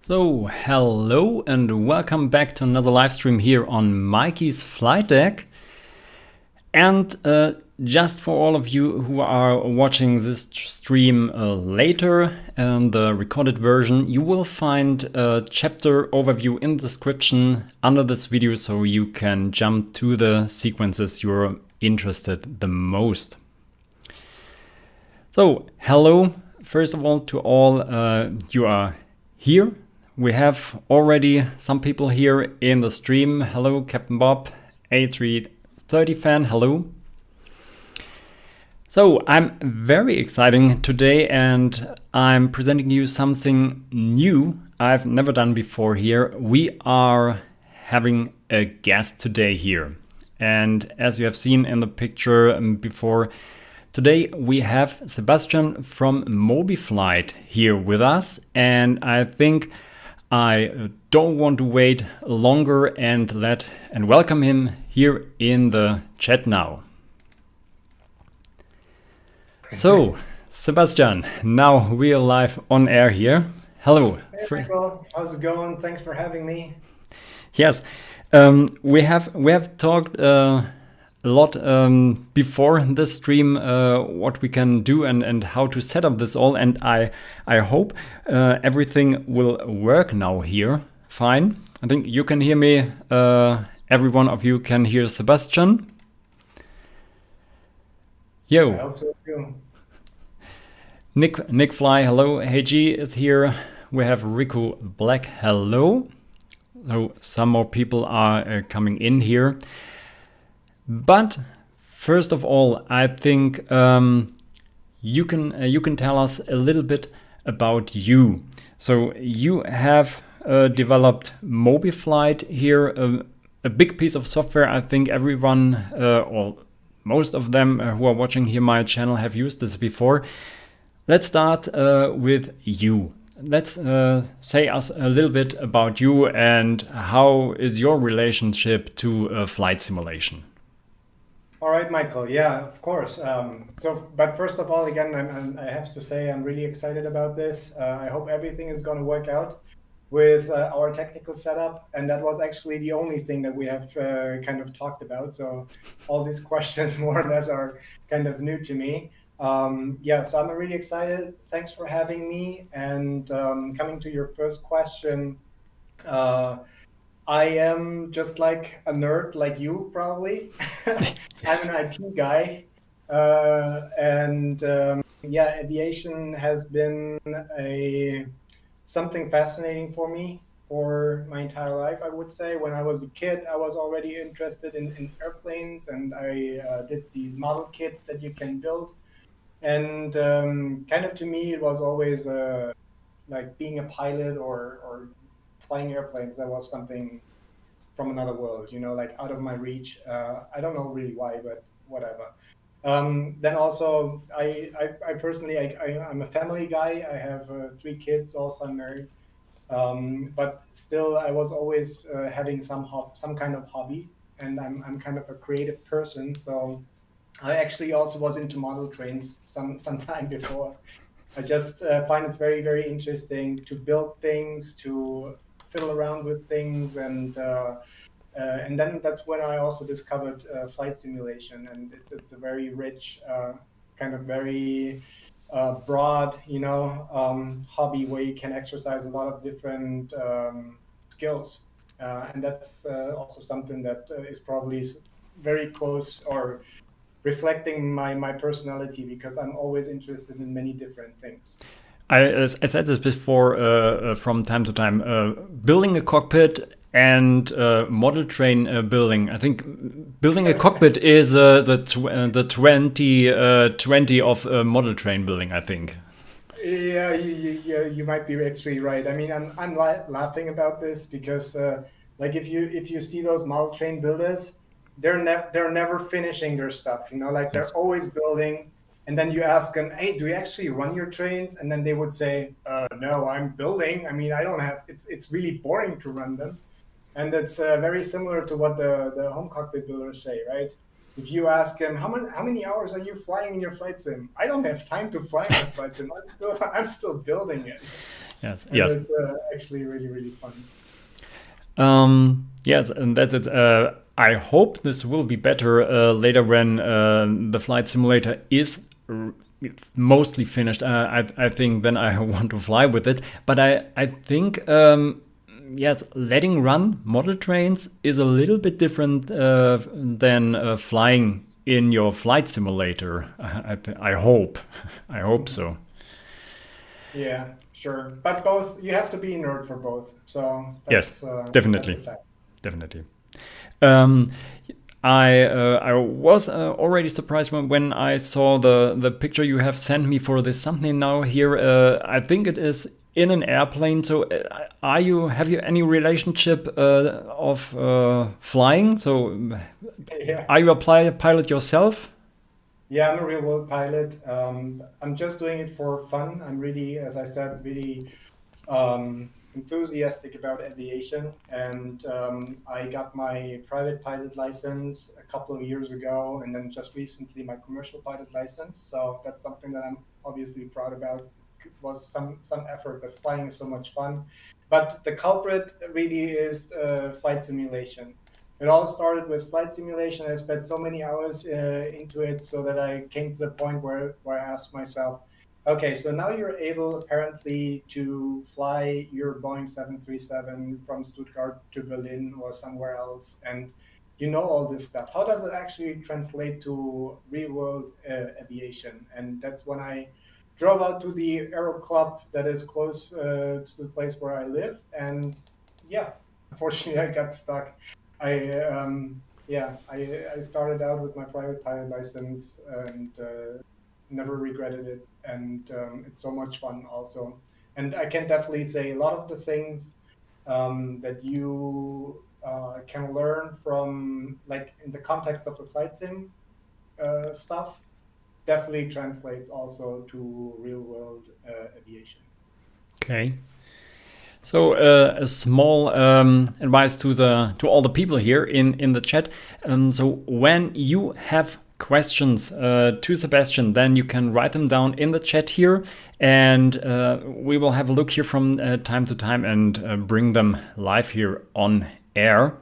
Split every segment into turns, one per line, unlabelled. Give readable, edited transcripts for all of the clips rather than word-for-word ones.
So, hello and welcome back to another live stream here on Mikey's Flightdeck. And just for all of you who are watching this stream later in the recorded version, you will find a chapter overview in the description under this video so you can jump to the sequences you're interested the most. So, hello, first of all, to all you are here. We have already some people here in the stream. Hello, Captain Bob, A330 fan, hello. So I'm very excited today and I'm presenting you something new I've never done before here. We are having a guest today here. And as you have seen in the picture before, today we have Sebastian from MobiFlight here with us. And I think I don't want to wait longer and welcome him here in the chat now. So, Sebastian, now we are live on air here. Hello.
Hey, Michael. How's it going? Thanks for having me.
Yes, we have talked a lot before this stream what we can do and how to set up this all, and I hope everything will work now here fine. I think you can hear me, every one of you can hear Sebastian. Yo.
I hope so too.
Nick Fly, hello. HG is here. We have Riku Black, hello. So some more people are coming in here. But first of all, I think you can tell us a little bit about you. So you have developed MobiFlight here, a big piece of software. I think everyone or most of them who are watching here my channel have used this before. Let's start with you. Let's say us a little bit about you and how is your relationship to flight simulation.
All right, Michael. Yeah, of course. But first of all, again, I have to say I'm really excited about this. I hope everything is going to work out with our technical setup. And that was actually the only thing that we have kind of talked about. So all these questions more or less are kind of new to me. Yeah, so I'm really excited. Thanks for having me. And coming to your first question, I am just like a nerd like you, probably.
Yes.
I'm an IT guy. Yeah, aviation has been something fascinating for me for my entire life, I would say. When I was a kid, I was already interested in airplanes, and I did these model kits that you can build. And kind of to me, it was always like being a pilot or flying airplanes. That was something from another world, you know, like out of my reach. I don't know really why, but whatever. Then also, I personally, I'm a family guy. I have 3 kids, also I'm married. But still, I was always having some kind of hobby, and I'm kind of a creative person. So I actually also was into model trains some time before. I just find it's very, very interesting to build things, to fiddle around with things, and then that's when I also discovered flight simulation, and it's a very rich, kind of very broad, you know, hobby where you can exercise a lot of different skills, and that's also something that is probably very close or reflecting my personality, because I'm always interested in many different things.
I said this before from time to time. Building a cockpit and model train building. I think building a cockpit is the 2020 of model train building, I think.
Yeah, you might be actually right. I mean, I'm laughing about this because, like, if you see those model train builders, they're never finishing their stuff. Like
Yes.
they're always building. And then you ask them, "Hey, do you actually run your trains?" And then they would say, "No, I'm building. I mean, I don't have. It's really boring to run them." And it's very similar to what the home cockpit builders say, right? If you ask them, how many hours are you flying in your flight sim? I don't have time to fly my flight sim. I'm still building it.
Yes.
And
Yes.
it's actually really, really fun.
Yes, and that's it. I hope this will be better later when the flight simulator is mostly finished. I think then I want to fly with it. But I think, yes, letting run model trains is a little bit different than flying in your flight simulator. I hope. I hope so.
Yeah, sure. But both, you have to be a nerd for both. So
Yes,
that's
definitely.
a fact.
Definitely. Um, I was already surprised when I saw the picture you have sent me for this something now here. I think it is in an airplane. So have you any relationship of flying? So
Yeah.
are you a pilot yourself?
Yeah, I'm a real world pilot. I'm just doing it for fun. I'm really, as I said, really enthusiastic about aviation, and I got my private pilot license a couple of years ago, and then just recently my commercial pilot license. So that's something that I'm obviously proud about. It was some effort, but flying is so much fun. But the culprit really is flight simulation. It all started with flight simulation. I spent so many hours into it, so that I came to the point where I asked myself, okay, so now you're able apparently to fly your Boeing 737 from Stuttgart to Berlin or somewhere else, and you know all this stuff. How does it actually translate to real world aviation? And that's when I drove out to the Aero Club that is close to the place where I live. And yeah, unfortunately, I got stuck. I started out with my private pilot license, and never regretted it. And it's so much fun also. And I can definitely say a lot of the things that you can learn from, like in the context of the flight sim stuff, definitely translates also to real world aviation.
Okay. So a small advice to all the people here in the chat. So when you have questions to Sebastian, then you can write them down in the chat here, and we will have a look here from time to time and bring them live here on air.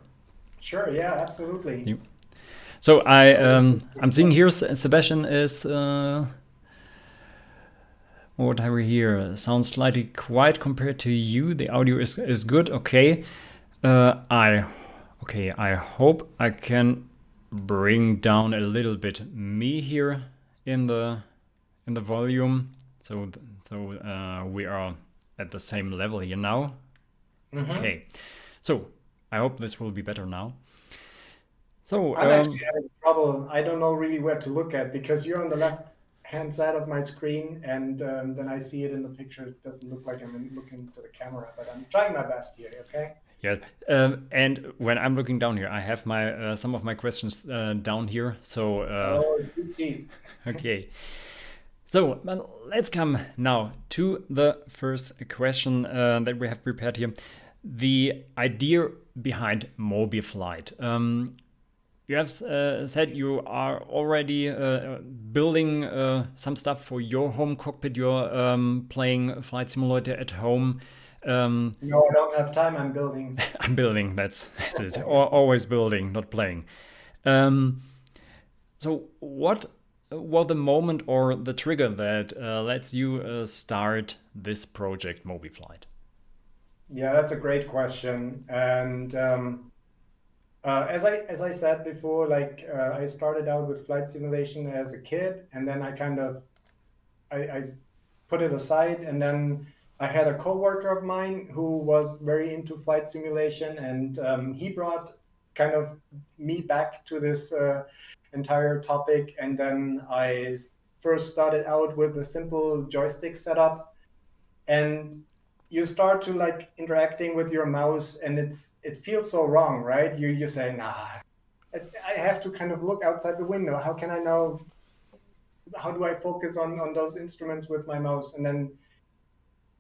Sure, yeah, absolutely.
So I'm seeing here Sebastian is. What have we here? Sounds slightly quiet compared to you. The audio is good. Okay. I hope I can bring down a little bit me here in the volume. So we are at the same level here now. Okay. So I hope this will be better now. So
I'm actually having trouble. I don't know really where to look at, because you're on the left hand side of my screen, and then I see it in the picture. It doesn't look like I'm looking to the camera, but I'm trying my best here. Okay.
yeah, and when I'm looking down here, I have my some of my questions down here. So
Oh, GG.
okay. So let's come now to the first question that we have prepared here. The idea behind MobiFlight. You have said you are already building some stuff for your home cockpit. You're playing Flight Simulator at home.
No, I don't have time. I'm building.
I'm building. That's it. Always building, not playing. So what was the moment or the trigger that lets you start this project, MobiFlight?
Yeah, that's a great question. And As I said before, like I started out with flight simulation as a kid, and then I put it aside, and then I had a coworker of mine who was very into flight simulation, and he brought kind of me back to this entire topic. And then I first started out with a simple joystick setup, and you start to like interacting with your mouse, and it feels so wrong, right? You say, nah, I have to kind of look outside the window. How can I know? How do I focus on those instruments with my mouse? And then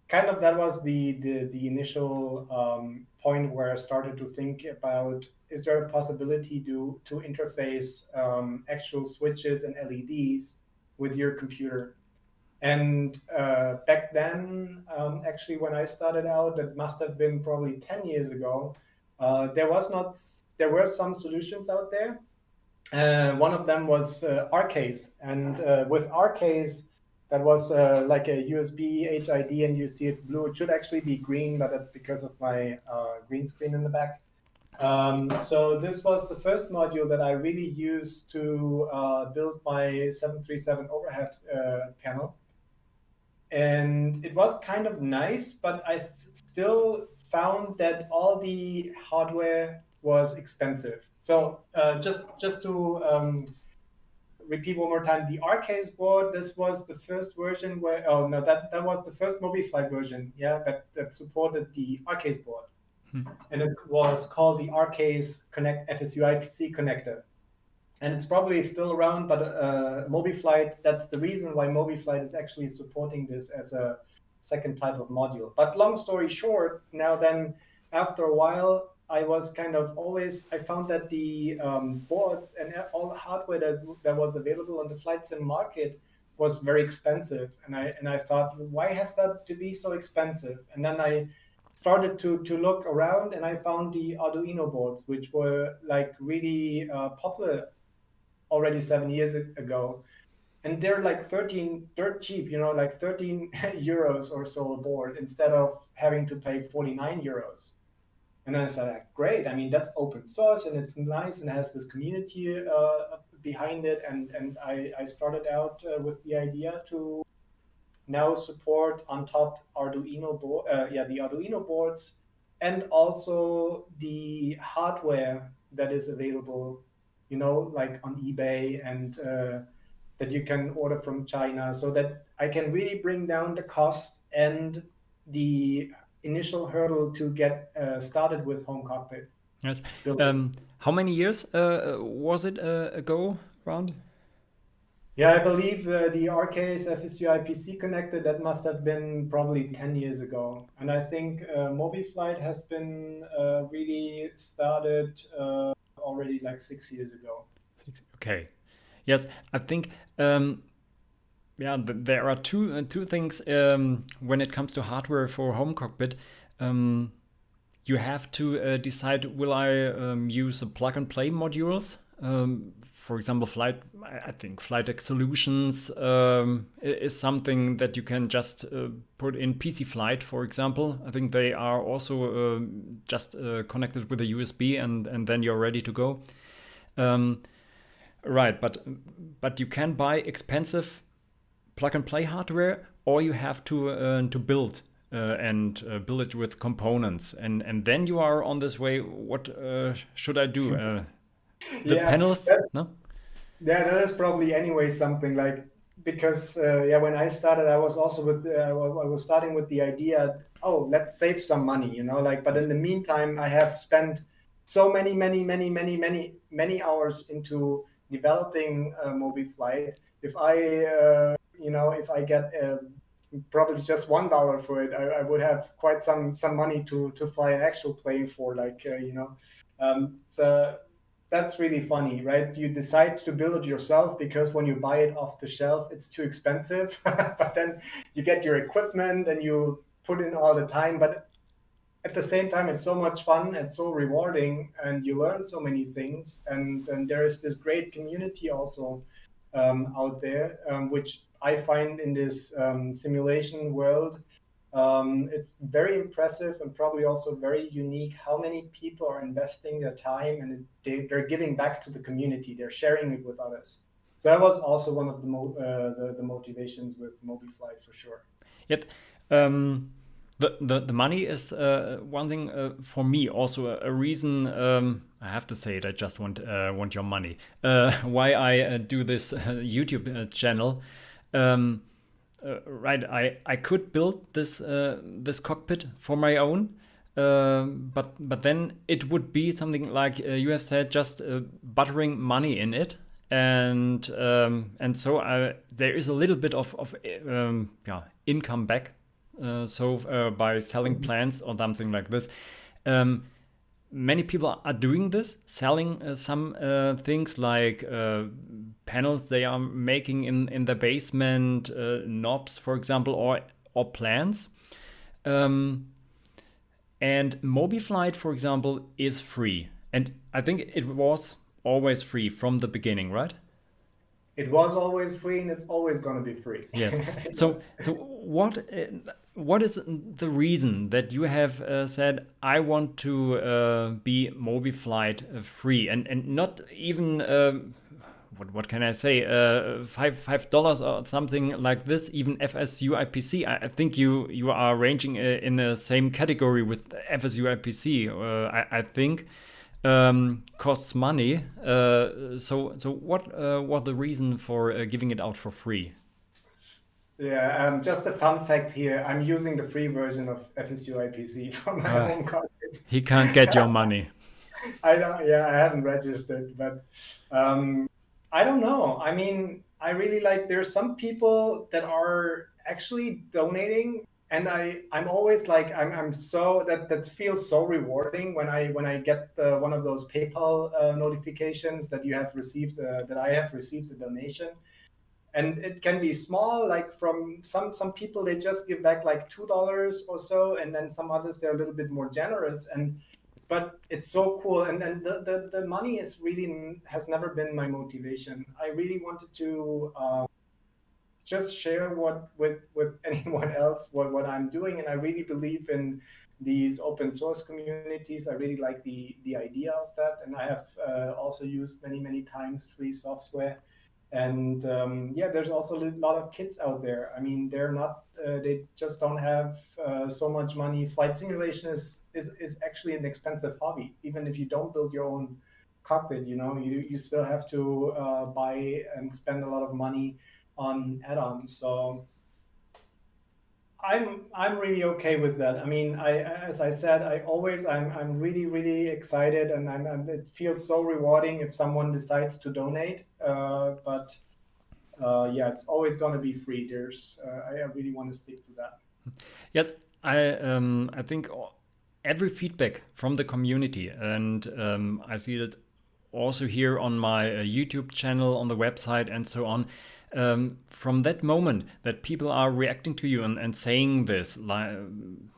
kind of that was the initial point where I started to think about, is there a possibility to interface actual switches and LEDs with your computer? And back then, actually, when I started out, it must have been probably 10 years ago. There was not. There were some solutions out there. One of them was Arcase, and with Arcase, that was like a USB HID, and you see it's blue. It should actually be green, but that's because of my green screen in the back. So this was the first module that I really used to build my 737 overhead panel. And it was kind of nice, but I still found that all the hardware was expensive. So just to repeat one more time, the Arcase board, this was the first version where, oh no, that was the first MobiFlight version, yeah, that supported the Arcase board. And it was called the Arcase Connect FSU IPC connector. And it's probably still around, but MobiFlight, that's the reason why MobiFlight is actually supporting this as a second type of module. But long story short, now then, after a while, I was kind of always, I found that the boards and all the hardware that was available on the flight sim market was very expensive. And I thought, why has that to be so expensive? And then I started to look around, and I found the Arduino boards, which were like really popular already 7 years ago. And they're like 13, dirt cheap, like 13 euros or so a board instead of having to pay 49 euros. And then I said, like, great. I mean, that's open source and it's nice and has this community behind it. And I started out with the idea to now support on top Arduino board, the Arduino boards, and also the hardware that is available, like on eBay, and that you can order from China, so that I can really bring down the cost and the initial hurdle to get started with home cockpit.
Yes. How many years was it ago around?
Yeah, I believe the Arcase FSU IPC connector, that must have been probably 10 years ago. And I think MobiFlight has been really started already like 6 years ago.
Okay. Yes, I think there are two things when it comes to hardware for home cockpit. You have to decide, will I use the plug and play modules? For example, I think Flightdeck solutions is something that you can just put in PC Flight, for example. I think they are also just connected with a USB, and then you're ready to go. Right, but you can buy expensive plug and play hardware, or you have to build and build it with components, and then you are on this way. What should I do? The panels? No?
Yeah, that is probably anyway something like, because when I started, I was also with I was starting with the idea, oh, let's save some money, like. But in the meantime, I have spent so many hours into developing MobiFlight. If I get probably just $1 for it, I would have quite some money to fly an actual plane for, like so. That's really funny, right? You decide to build it yourself because when you buy it off the shelf, it's too expensive. But then you get your equipment and you put in all the time. But at the same time, it's so much fun and so rewarding, and you learn so many things. And there is this great community also out there, which I find in this simulation world It's very impressive and probably also very unique how many people are investing their time and they're giving back to the community. They're sharing it with others. So that was also one of the motivations with MobiFlight for sure.
Yet, the money is one thing for me. Also, a reason I have to say it. I just want your money. Why I do this YouTube channel. Right, I could build this cockpit for my own, but then it would be something like you have said, just buttering money in it, and so there is a little bit of yeah, income back. So by selling plants or something like this. Many people are doing this, selling some things like panels they are making in the basement, knobs, for example, or plants. And MobiFlight, for example, is free, and I think it was always free from the beginning, right?
It was always free, and it's always going to be free.
Yes. So what is the reason that you have said I want to be MobiFlight free and not even what can I say $5 or something like this, even FSU IPC? I think you are ranging in the same category with FSU IPC. I think. Costs money. So what was the reason for giving it out for free?
Yeah, just a fun fact here. I'm using the free version of FSU IPC for my
Uh,
home cockpit.
he can't get your money.
I don't, yeah, I haven't registered, but I don't know. I mean, I really like, there's some people that are actually donating, and I'm always like, I'm so, that feels so rewarding when I get one of those PayPal notifications that you have received, that I have received a donation. And it can be small, like from some people, they just give back like $2 or so, and then some others, they're a little bit more generous. And but it's so cool, and then the money is really has never been my motivation. I really wanted to just share with anyone else what I'm doing, and I really believe in these open source communities. I really like the idea of that, and I have also used many times free software. And yeah, there's also a lot of kids out there. I mean, they're not they just don't have so much money. Flight simulation is actually an expensive hobby. Even if you don't build your own cockpit, you still have to buy and spend a lot of money on add-ons. So I'm really okay with that. I mean, as I said, I'm really excited, and it feels so rewarding if someone decides to donate. But yeah, it's always going to be free. I really want to stick to that.
Yet I think every feedback from the community, and I see that also here on my YouTube channel, on the website, and so on. From that moment that people are reacting to you and saying this, like,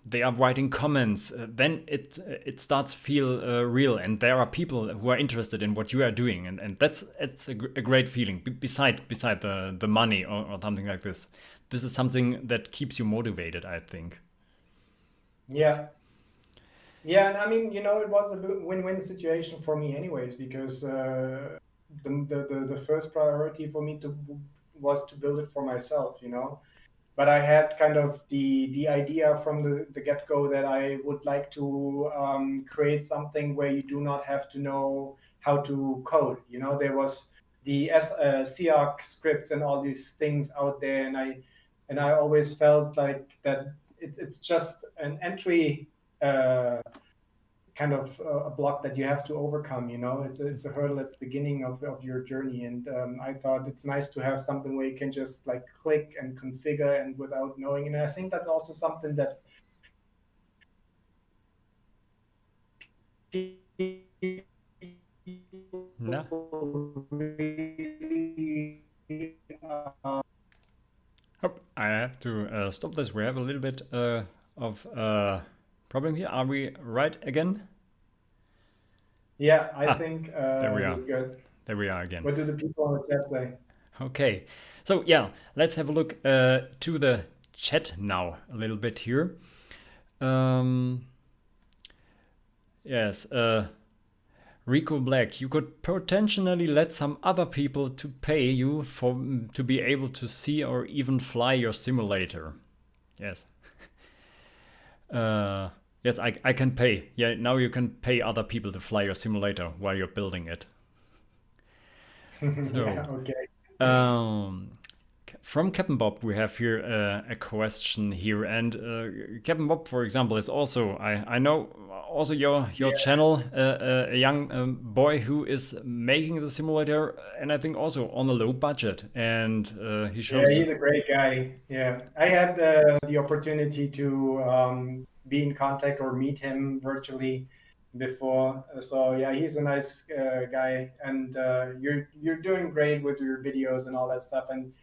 they are writing comments, then it starts feel real, and there are people who are interested in what you are doing, and it's a great feeling. Beside the money or something like this, this is something that keeps you motivated, I think.
Yeah. Yeah, and I mean, it was a win-win situation for me, anyways, because the first priority for me was to build it for myself. But I had kind of the idea from the get-go that I would like to create something where you do not have to know how to code. There was the COC scripts and all these things out there, and I always felt like that it's just an entry. Kind of a block that you have to overcome. It's a hurdle at the beginning of your journey, and I thought it's nice to have something where you can just like click and configure and without knowing. And I think that's also something that people
No.
really
Hope I have to stop this. We have a little bit of problem here. Are we right again?
yeah, I
Ah,
think
there we are.
we're good.
There we are again.
What do the people on the chat say?
Okay, so yeah, let's have a look to the chat now a little bit here. Yes, Rico Black, you could potentially let some other people to pay you to be able to see or even fly your simulator. Yes. Yes, I can pay. Yeah, now you can pay other people to fly your simulator while you're building it.
Yeah, okay.
From Captain Bob, we have here a question here, and Captain Bob, for example, is also I know also your channel, a young boy who is making the simulator, and I think also on a low budget, and he
Yeah,
shows.
he's a great guy. Yeah, I had the opportunity to be in contact or meet him virtually before. So yeah, he's a nice guy, and you're doing great with your videos and all that stuff. And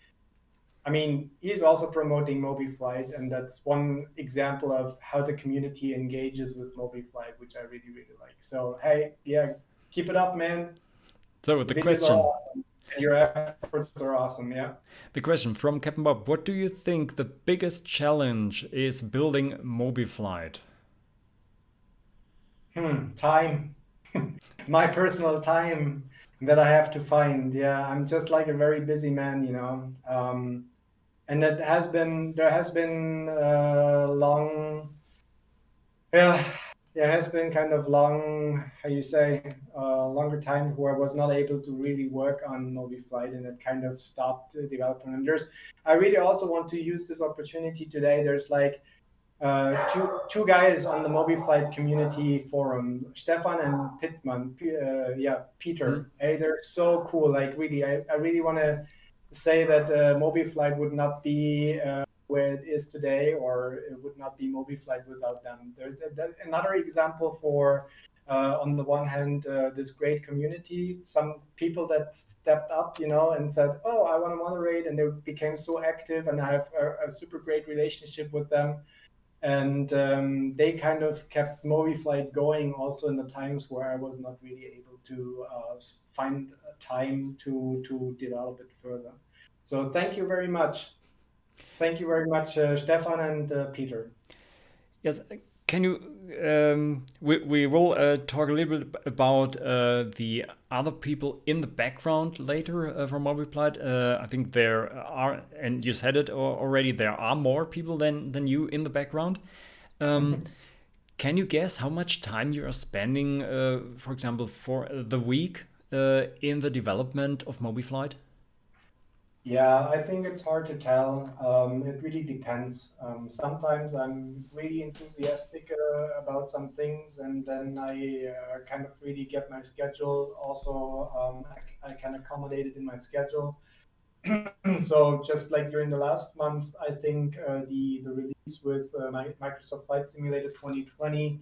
I mean, he's also promoting MobiFlight, and that's one example of how the community engages with MobiFlight, which I really, really like. So, hey, yeah, keep it up, man.
So
The
the
videos are
question.
awesome, and your efforts are awesome. Yeah.
The question from Captain Bob: what do you think the biggest challenge is building MobiFlight?
Time. My personal time that I have to find. Yeah, I'm just like a very busy man, you know. And there has been long, yeah, there has been kind of long, how you say, longer time where I was not able to really work on MobiFlight, and it kind of stopped development. And I really also want to use this opportunity today. There's like two guys on the MobiFlight community forum, Stefan and Pitzman.
Hmm?
Peter. Hey, they're so cool. Like really, I really want to say that MobiFlight would not be where it is today, or it would not be MobiFlight without them. They're another example for, on the one hand, this great community. Some people that stepped up, you know, and said, "Oh, I want to moderate," and they became so active, and I have a super great relationship with them. And they kind of kept MobiFlight going also in the times where I was not really able to find time to develop it further. So thank you very much. Thank you very much, Stefan and Peter.
Yes, can you? We will talk a little bit about the other people in the background later from MobiFlight. I think there are, and you said it already, there are more people than you in the background. Can you guess how much time you are spending, for example, for the week in the development of MobiFlight?
Yeah, I think it's hard to tell. It really depends. Sometimes I'm really enthusiastic about some things, and then I kind of really get my schedule. Also, I can accommodate it in my schedule. So just like during the last month, I think the release with my Microsoft Flight Simulator 2020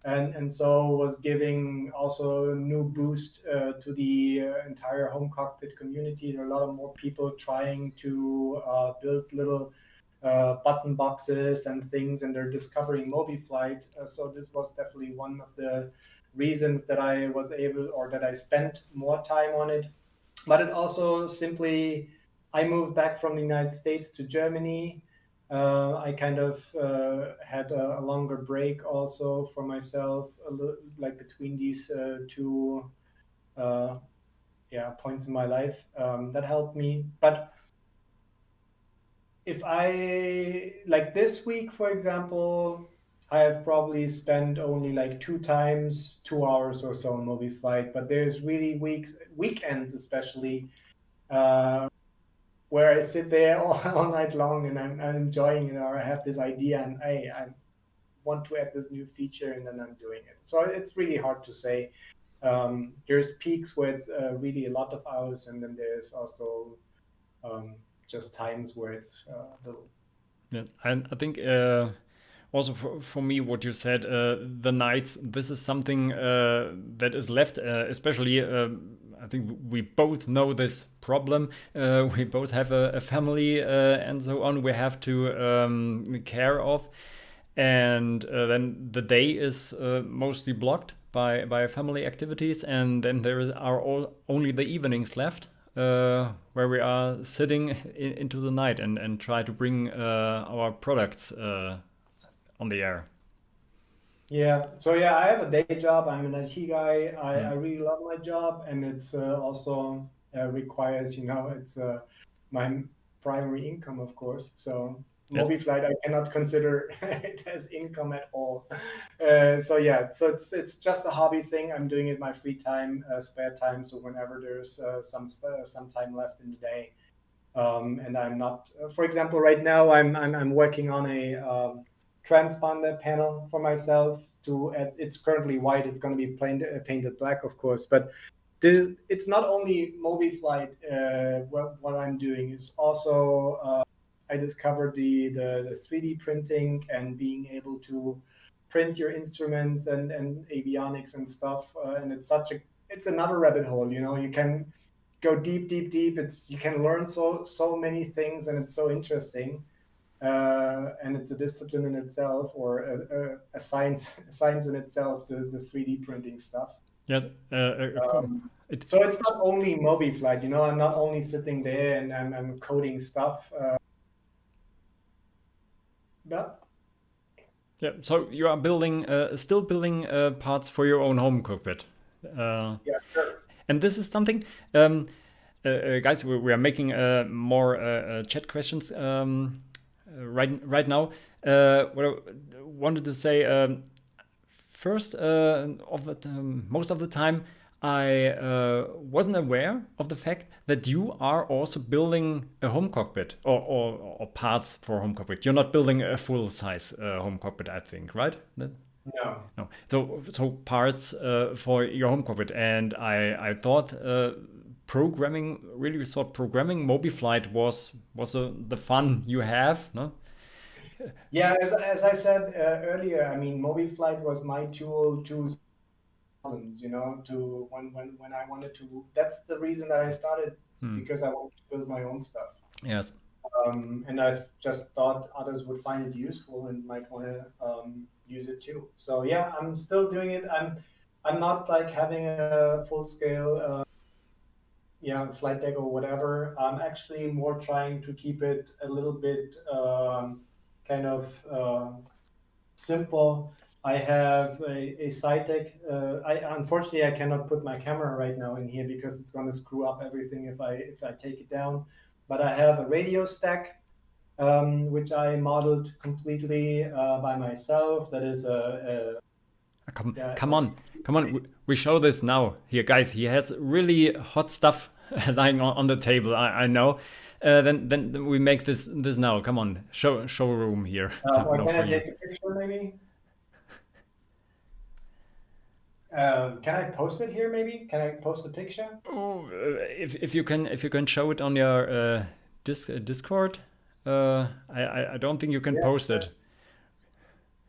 and so was giving also a new boost to the entire home cockpit community. There are a lot of more people trying to build little button boxes and things, and they're discovering MobiFlight. So this was definitely one of the reasons that I was able, or that I spent more time on it. But it also simply, I moved back from the United States to Germany. I kind of had a longer break also for myself, like between these two uh, points in my life. That helped me. But if I, like this week, for example, I have probably spent only like 2 hours or so on MobiFlight. But there's really weekends especially, uh, where I sit there all night long, and I'm enjoying it, or I have this idea and hey, I want to add this new feature, and then I'm doing it. So it's really hard to say. There's peaks where it's really a lot of hours, and then there's also just times where it's little.
Yeah, and I think also for me, what you said, the nights, this is something that is left, especially. I think we both know this problem. We both have a family and so on. We have to care of, and then the day is mostly blocked by family activities, and then are only the evenings left. where we are sitting into the night and try to bring our products on the air.
Yeah. So yeah, I have a day job. I'm an IT guy. I really love my job, and it's also requires, it's my primary income, of course. So
Yes.
MobiFlight, I cannot consider it as income at all. So yeah, so it's just a hobby thing. I'm doing it in my free time, spare time. So whenever there's some time left in the day, and I'm not, for example, right now I'm working on a transponder panel for myself. It's currently white. It's going to be painted black, of course. But it's not only MobiFlight. What I'm doing is also I discovered the 3D printing and being able to print your instruments and avionics and stuff. And it's another rabbit hole. You can go deep, deep, deep. You can learn so many things, and it's so interesting. And it's a discipline in itself, or a science in itself. The 3D printing stuff.
Yes.
So it's not only MobiFlight. I'm not only sitting there and I'm coding stuff. But
Yeah. So you are still building parts for your own home cockpit.
yeah, sure.
And this is something, guys. We are making more chat questions right now. What I wanted to say first, most of the time, I wasn't aware of the fact that you are also building a home cockpit or parts for home cockpit. You're not building a full size home cockpit, I think, right?
No.
No. So parts for your home cockpit, and I thought programming MobiFlight was the fun you have, no?
Yeah, as I said earlier, I mean, MobiFlight was my tool to problems, to when I wanted to. That's the reason that I started, because I wanted to build my own stuff.
Yes.
And I just thought others would find it useful and might want to use it too. So yeah, I'm still doing it. I'm not like having a full scale Flightdeck or whatever. I'm actually more trying to keep it a little bit kind of simple. I have a side deck. Unfortunately, I cannot put my camera right now in here because it's going to screw up everything if I take it down. But I have a radio stack, which I modeled completely by myself. That is
Come on. We show this now. Here, guys, he has really hot stuff lying on the table. I know. Then we make this now. Come on, showroom here.
Or can I take a picture, maybe? Can I post it here? Maybe can I post a picture?
Oh, if you can show it on your Discord. I don't think you can post it.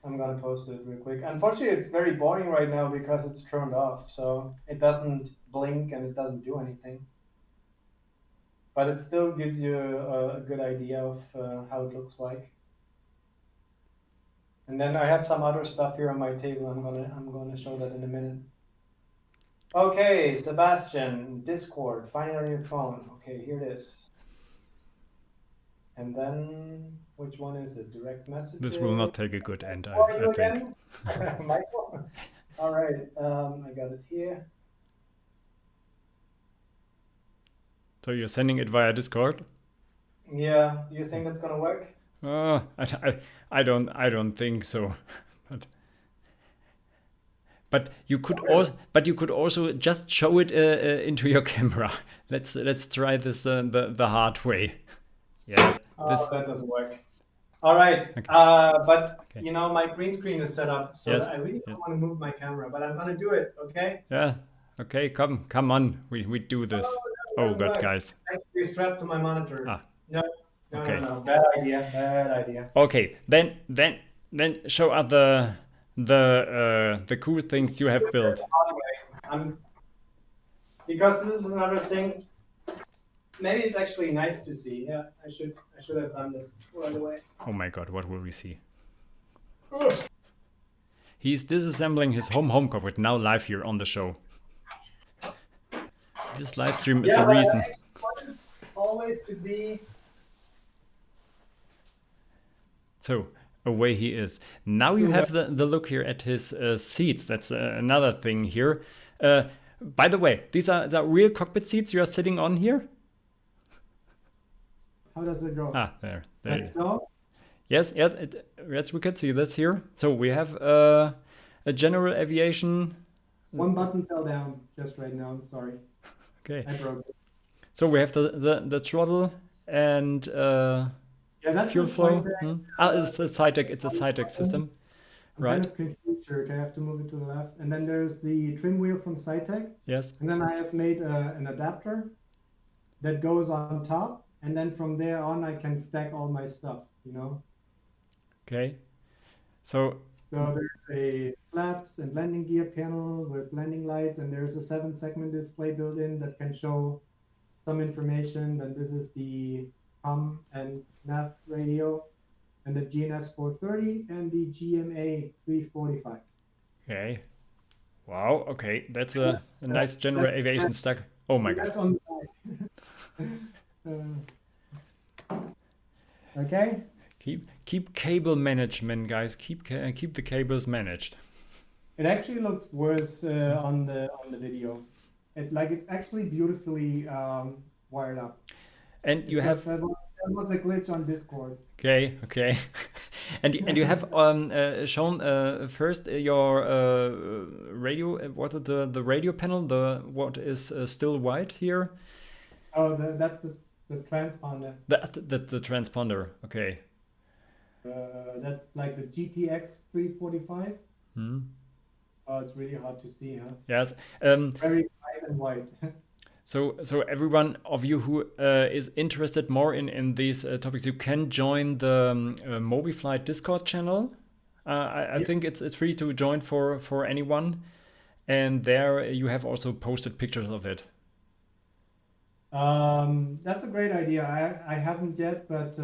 I'm gonna post it real quick. Unfortunately, it's very boring right now because it's turned off, so it doesn't blink and it doesn't do anything. But it still gives you a good idea of how it looks like. And then I have some other stuff here on my table. I'm gonna show that in a minute. Okay, Sebastian, Discord, find it on your phone. Okay, here it is. And then, which one is it? Direct message.
This will not take a good end,
How are you
I think.
again? Michael? All right, I got it here.
So you're sending it via Discord?
Yeah, you think it's gonna work?
I don't think so. But you could also just show it into your camera. Let's try this the hard way. Yeah.
That doesn't work. All right,
Okay.
but
Okay.
my green screen is set up, so
Yes.
I really don't want to move my camera, but I'm gonna do it. Okay.
Yeah. Okay. Come on. We do this. Oh God,
Right.
guys.
Actually strapped to my monitor.
Ah.
No.
Okay.
No. Bad idea.
Okay. Then show us the cool things you have built.
Because this is another thing. Maybe it's actually nice to see. Yeah, I should have done this right away.
Oh my God, what will we see? He's disassembling his home cockpit now live here on the show. This live stream is the reason.
always to be.
So away he is. Now you have the look here at his seats. That's another thing here. By the way, these are the real cockpit seats you are sitting on here?
How does it go?
Ah, there.
Like so?
Yes, yes, we can see this here. So we have a general aviation.
One button fell down just right now. Sorry.
Okay.
I broke it.
So we have the throttle and
Yeah, that's
fuel
the
flow.
Flightdeck.
It's a Sci-Tech. It's a Sci-Tech system,
I'm
right?
kind of confused here. Okay, I have to move it to the left. And then there's the trim wheel from Sci-Tech.
Yes.
And then I have made an adapter that goes on top. And then from there on, I can stack all my stuff, you know?
Okay. So
there's a flaps and landing gear panel with landing lights, and there's a 7-segment display built in that can show some information. Then this is the COM and nav radio, and the GNS 430 and the GMA 345.
okay. Wow. Okay, that's a nice general aviation stack. Oh my
That's
god.
on the back. Okay.
Keep cable management, guys. Keep the cables managed.
It actually looks worse on the video. It's actually beautifully wired up.
And you have
There was a glitch on Discord.
okay, and you have shown first your radio. What is the radio panel? What is still white here?
Oh, that's the transponder.
The transponder. Okay.
That's like the GTX 345.
Hmm.
Oh, it's really hard to see, huh?
Yes.
Very bright and white.
So everyone of you who is interested more in these topics, you can join the MobiFlight Discord channel. I think it's free to join for anyone, and there you have also posted pictures of it.
That's a great idea. I haven't yet, but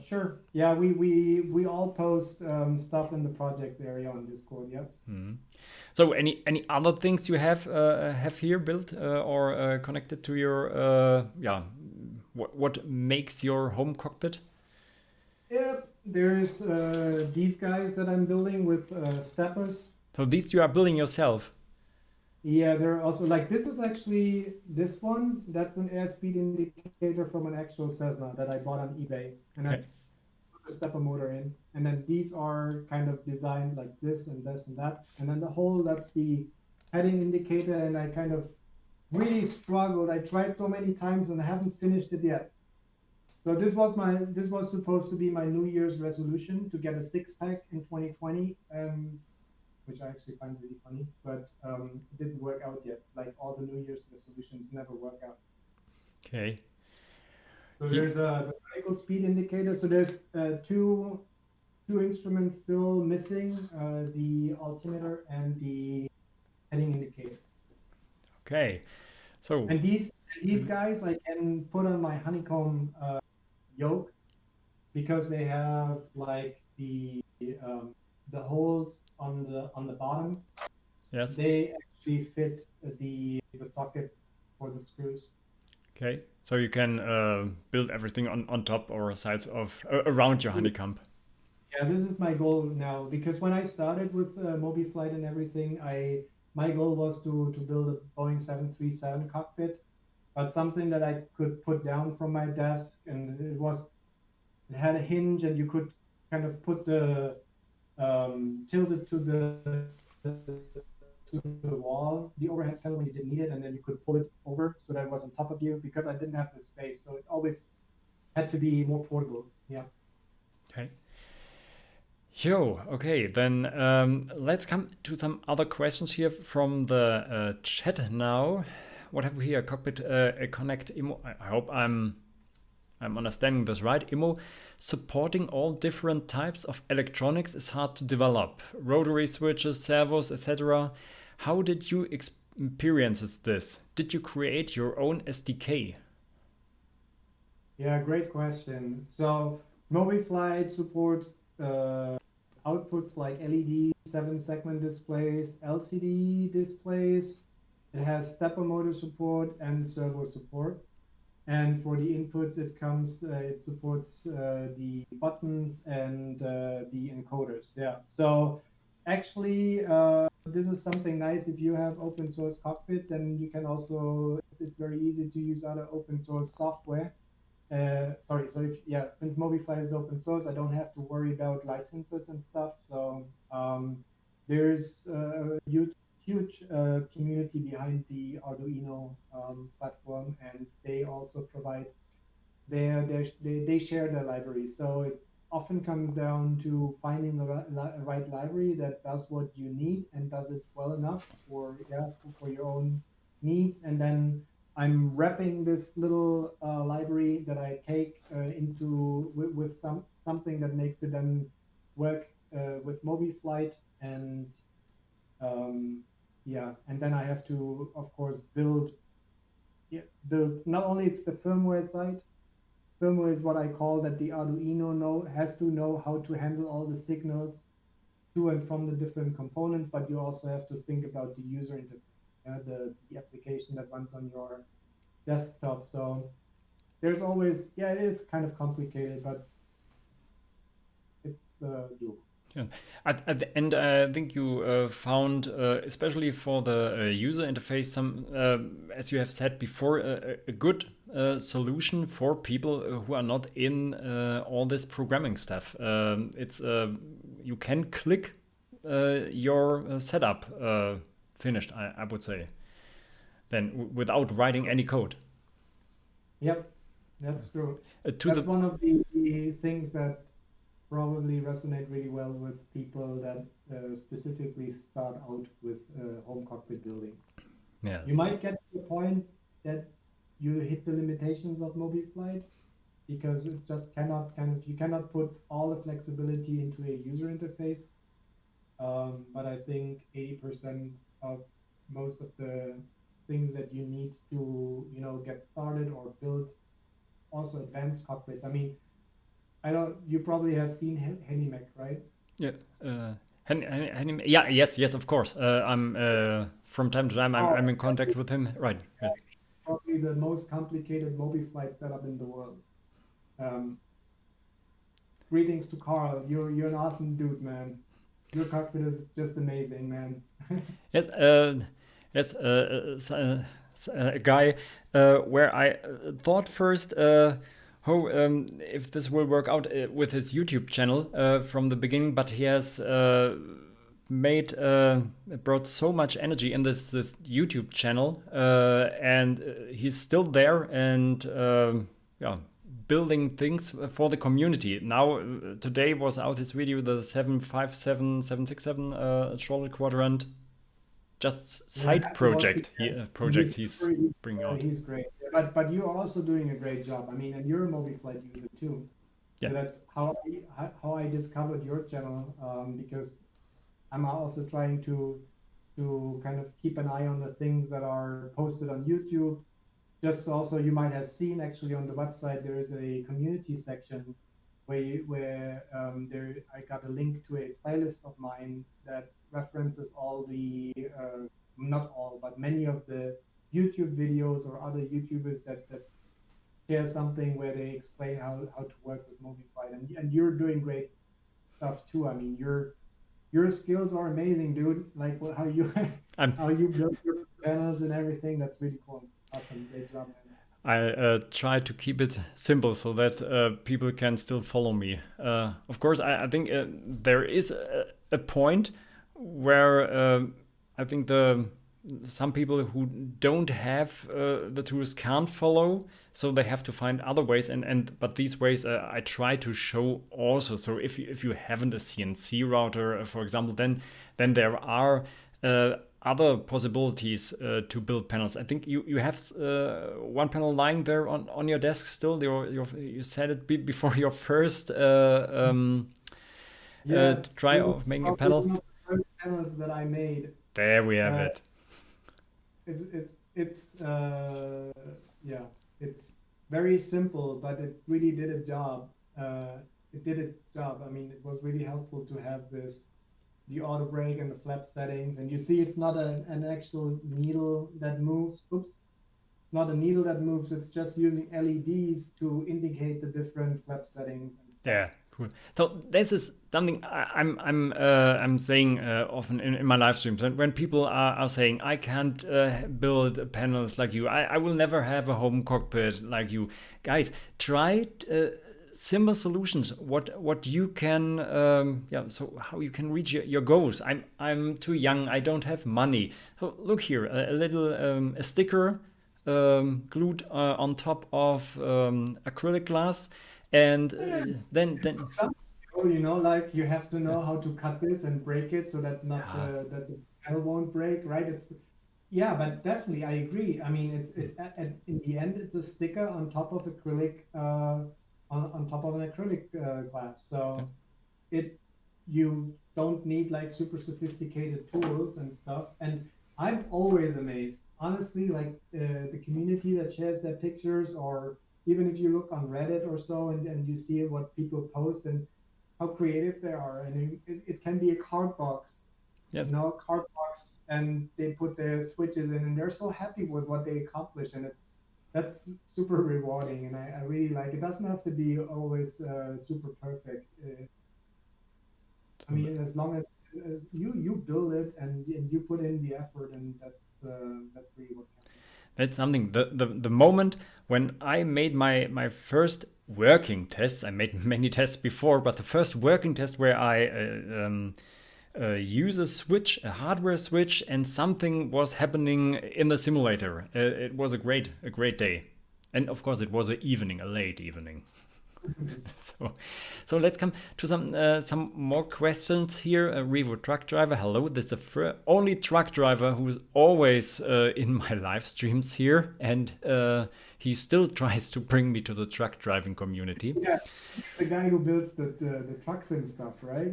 sure. Yeah, we all post stuff in the project area on Discord. Yeah.
Hmm. So any other things you have here built or connected to your what makes your home cockpit?
Yep. There's these guys that I'm building with steppers.
So these you are building yourself.
Yeah, they're also like this is actually this one. That's an airspeed indicator from an actual Cessna that I bought on eBay, and I put the stepper motor in. And then these are kind of designed like this and this and that. And then the whole that's the heading indicator. And I kind of really struggled. I tried so many times and I haven't finished it yet. So this was supposed to be my New Year's resolution to get a 6-pack in 2020, and which I actually find really funny, but it didn't work out yet. Like all the New Year's resolutions never work out.
Okay.
So there's the vertical speed indicator. So there's two instruments still missing, the altimeter and the heading indicator.
Okay. So
and these guys I can put on my honeycomb yoke because they have like the holes on the bottom.
yes,
they actually fit the sockets for the screws.
Okay, so you can build everything on top or sides of around your honeycomb.
Yeah, this is my goal now because when I started with MobiFlight and everything, my goal was to build a Boeing 737 cockpit, but something that I could put down from my desk, and it had a hinge, and you could kind of put the tilt it to the wall, the overhead panel when you didn't need it, and then you could pull it over so that it was on top of you because I didn't have the space. So it always had to be more portable. Yeah.
Okay. Okay, then let's come to some other questions here from the chat now. What have we here? Cockpit Connect IMO. I hope I'm understanding this right. IMO supporting all different types of electronics is hard to develop. Rotary switches, servos, etc. How did you experience this? Did you create your own SDK?
Yeah, great question. So MobiFlight supports outputs like LED, 7-segment displays, LCD displays. It has stepper motor support and servo support. And for the inputs, it supports the buttons and the encoders. Yeah. So actually, this is something nice. If you have open source Cockpit, then you can also, it's very easy to use other open source software. Sorry, so since MobiFlight is open source, I don't have to worry about licenses and stuff. So there's a huge community behind the Arduino platform, and they also provide they share their library. So it often comes down to finding the right library that does what you need and does it well enough for your own needs. And then I'm wrapping this little library that I take into with something that makes it then work with MobiFlight and and then I have to, of course, build not only it's the firmware side. Firmware is what I call that the Arduino has to know how to handle all the signals to and from the different components, but you also have to think about the user interface, the application that runs on your desktop. So there's always, it is kind of complicated, but it's doable.
Yeah. At the end, I think you found, especially for the user interface, some, as you have said before, a good solution for people who are not in all this programming stuff. It's you can click your setup finished, I would say, then without writing any code.
Yep, that's true.
That's
one of the things that probably resonate really well with people that specifically start out with home cockpit building.
Yes.
You might get to the point that you hit the limitations of MobiFlight because it just cannot you cannot put all the flexibility into a user interface. But I think 80% of most of the things that you need to, get started or build also advanced cockpits. I mean, you probably have seen HeliMech, right?
Yeah. Yes, of course. I'm from time to time I'm in contact with him. Right. Yeah.
Probably the most complicated MobiFlight setup in the world. Greetings to Carl. You're an awesome dude, man. Your cockpit is just amazing, man.
Yes. Yes. A guy where I thought first. If this will work out with his YouTube channel from the beginning, but he has brought so much energy in this YouTube channel, and he's still there and building things for the community. Now today was out his video, the 757 767 Charlotte Quadrant. Just side projects he's bringing out.
He's great, but you're also doing a great job. I mean, and you're a MobiFlight user too. Yeah. So that's how I discovered your channel, because I'm also trying to kind of keep an eye on the things that are posted on YouTube. Just also, you might have seen actually on the website there is a community section where I got a link to a playlist of mine that references all the not all, but many of the YouTube videos or other YouTubers that share something where they explain how to work with MobiFlight, and you're doing great stuff too. I mean, your skills are amazing, dude. Like how you build your panels and everything. That's really cool. Awesome, great job, man.
I try to keep it simple so that people can still follow me. Of course, I think there is a point where I think some people who don't have the tools can't follow, so they have to find other ways. But these ways I try to show also. So if you haven't a CNC router, for example, then there are other possibilities to build panels. I think you have one panel lying there on your desk still. You said it before your first try of making a panel.
One of the first panels that I made.
There we have it.
It's very simple, but it really did a job. It did its job. I mean, it was really helpful to have the auto brake and the flap settings, and you see it's not an actual needle that moves. Oops. not a needle that moves. It's just using LEDs to indicate the different flap settings and stuff.
Yeah, cool. So this is something I'm saying often in my live streams. And when people are saying I can't build panels like you, I will never have a home cockpit like you, guys. Try simple solutions. What you can So how you can reach your goals. I'm too young. I don't have money. So look here, a little a sticker glued on top of acrylic glass. And then
Like you have to know how to cut this and break it so that not
yeah,
that the panel won't break, right? Yeah, but definitely I agree. I mean, it's in the end it's a sticker on top of acrylic on top of an acrylic glass.
yeah.
So it you don't need like super sophisticated tools and stuff. And I'm always amazed, honestly, like the community that shares their pictures, or even if you look on Reddit or so, and you see what people post and how creative they are. And it can be a card box,
Yes.
card box, and they put their switches in, and they're so happy with what they accomplish, and that's super rewarding, and I really like it. Doesn't have to be always super perfect. I mean, as long as you build it and you put in the effort, and that's really what counts.
That's something. The moment when I made my first working tests, I made many tests before, but the first working test where I use a switch, a hardware switch, and something was happening in the simulator. It was a great day, and of course it was a evening, a late evening. So let's come to some more questions here. Revo truck driver, hello. This is the only truck driver who is always in my live streams here, and he still tries to bring me to the truck driving community.
Yeah, it's the guy who builds the trucks and stuff, right?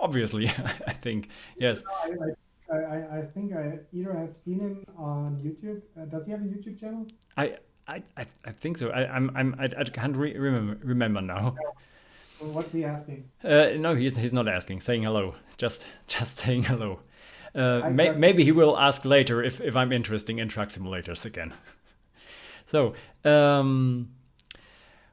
Obviously, I think yes.
I think I either have seen him on YouTube. Does he have a YouTube channel?
I think so. I can't remember now.
Well, what's he asking?
No, he's not asking. Saying hello. Just saying hello.
Hi, truck.
Maybe he will ask later if I'm interested in truck simulators again. So,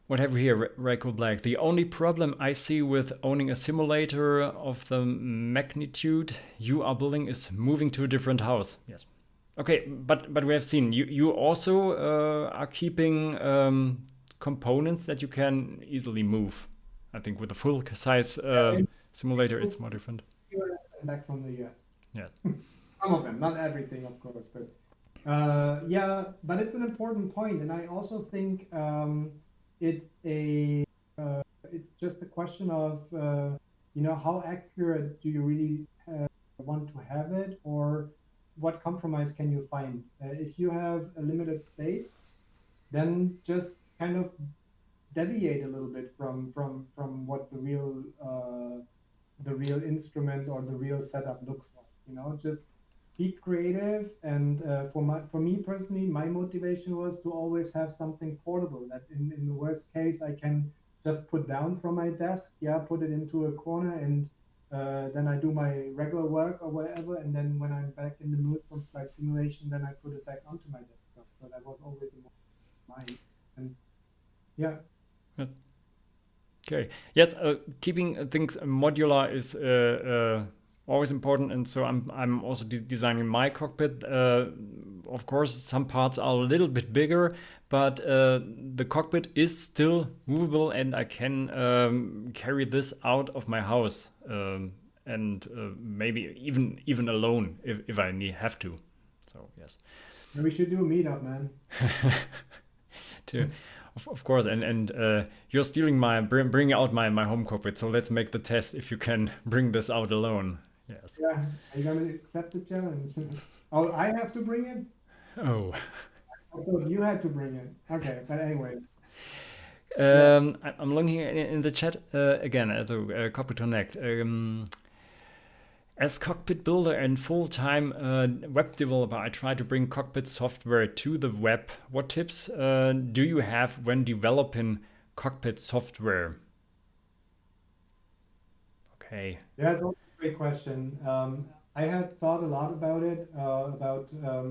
what have we here? Rayco Black. The only problem I see with owning a simulator of the magnitude you are building is moving to a different house. Yes. Okay, but we have seen you also are keeping components that you can easily move. I think with a full size simulator, it's more different.
US and back from the US.
Yeah.
Some of them, not everything, of course, but yeah, but it's an important point, and I also think it's a it's just a question of how accurate do you really want to have it, or what compromise can you find? If you have a limited space, then just kind of deviate a little bit from what the real instrument or the real setup looks like. Just be creative. And for me personally, my motivation was to always have something portable that in the worst case I can just put down from my desk, put it into a corner, and then I do my regular work or whatever, and then when I'm back in the mood for flight simulation, then I put it back onto my desktop. So that was always in my mind. And yeah.
Okay. Yes, keeping things modular is always important, and so I'm also designing my cockpit. Of course, some parts are a little bit bigger, but the cockpit is still movable, and I can carry this out of my house, and maybe even alone if I have to. So yes.
We should do a meetup, man.
Of course, and you're stealing bringing out my home cockpit. So let's make the test if you can bring this out alone. Yes.
Yeah, are you gonna accept the challenge? Oh, I have to bring it.
Oh.
I thought you had to bring it. Okay, but anyway.
I'm looking in the chat again at the Cockpit Connect. As cockpit builder and full-time web developer, I try to bring cockpit software to the web. What tips do you have when developing cockpit software? Okay.
Yeah, it's also a great question. I had thought a lot about it, about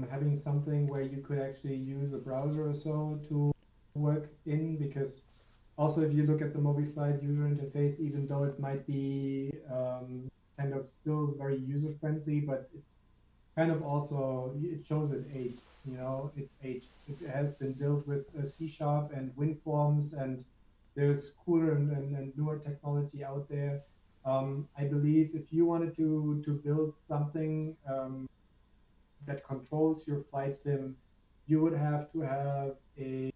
having something where you could actually use a browser or so to work in, because also if you look at the MobiFlight user interface, even though it might be kind of still very user friendly, but it kind of also it shows its age. You know, its age. It has been built with C# and WinForms, and there's cooler and newer technology out there. I believe if you wanted to build something that controls your flight sim, you would have to have a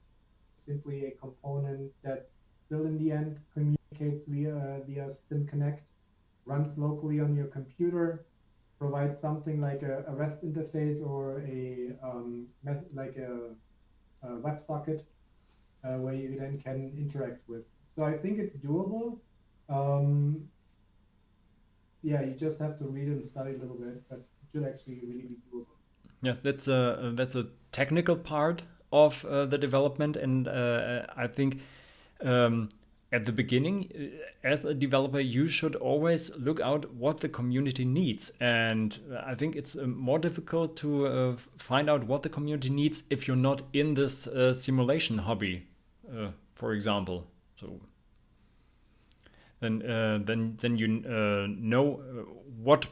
simply a component that still in the end communicates via Sim Connect, runs locally on your computer, provides something like a REST interface or like a WebSocket where you then can interact with. So I think it's doable. Um, yeah, you just have to read and study a little bit, but it should actually really be doable.
Yes, that's a technical part of the development, and I think um, at the beginning, as a developer, you should always look out what the community needs. And I think it's more difficult to find out what the community needs if you're not in this simulation hobby, for example. So then you know what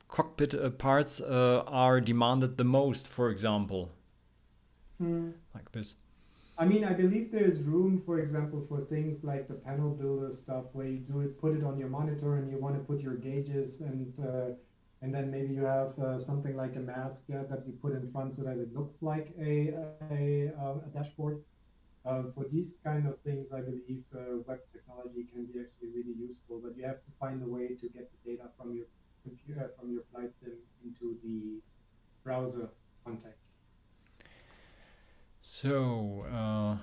cockpit parts are demanded the most, for example, like this.
I mean, I believe there's room, for example, for things like the panel builder stuff, where you do it, put it on your monitor, and you want to put your gauges, and then maybe you have something like a mask that you put in front so that it looks like a dashboard. For these kind of things, I believe web technology can be actually really useful, but you have to find a way to get the data from your computer, from your flight sim into the browser context.
So,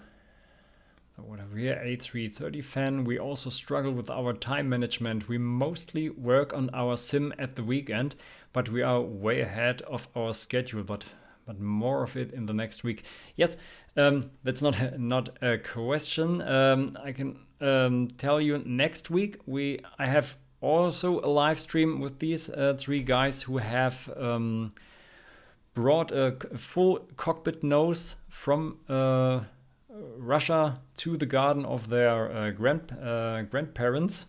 what have we here? A330 fan. We also struggle with our time management. We mostly work on our sim at the weekend, but we are way ahead of our schedule. But more of it in the next week. Yes, that's not a question. I can tell you next week I have also a live stream with these three guys who have brought a full cockpit nose from Russia to the garden of their grandparents,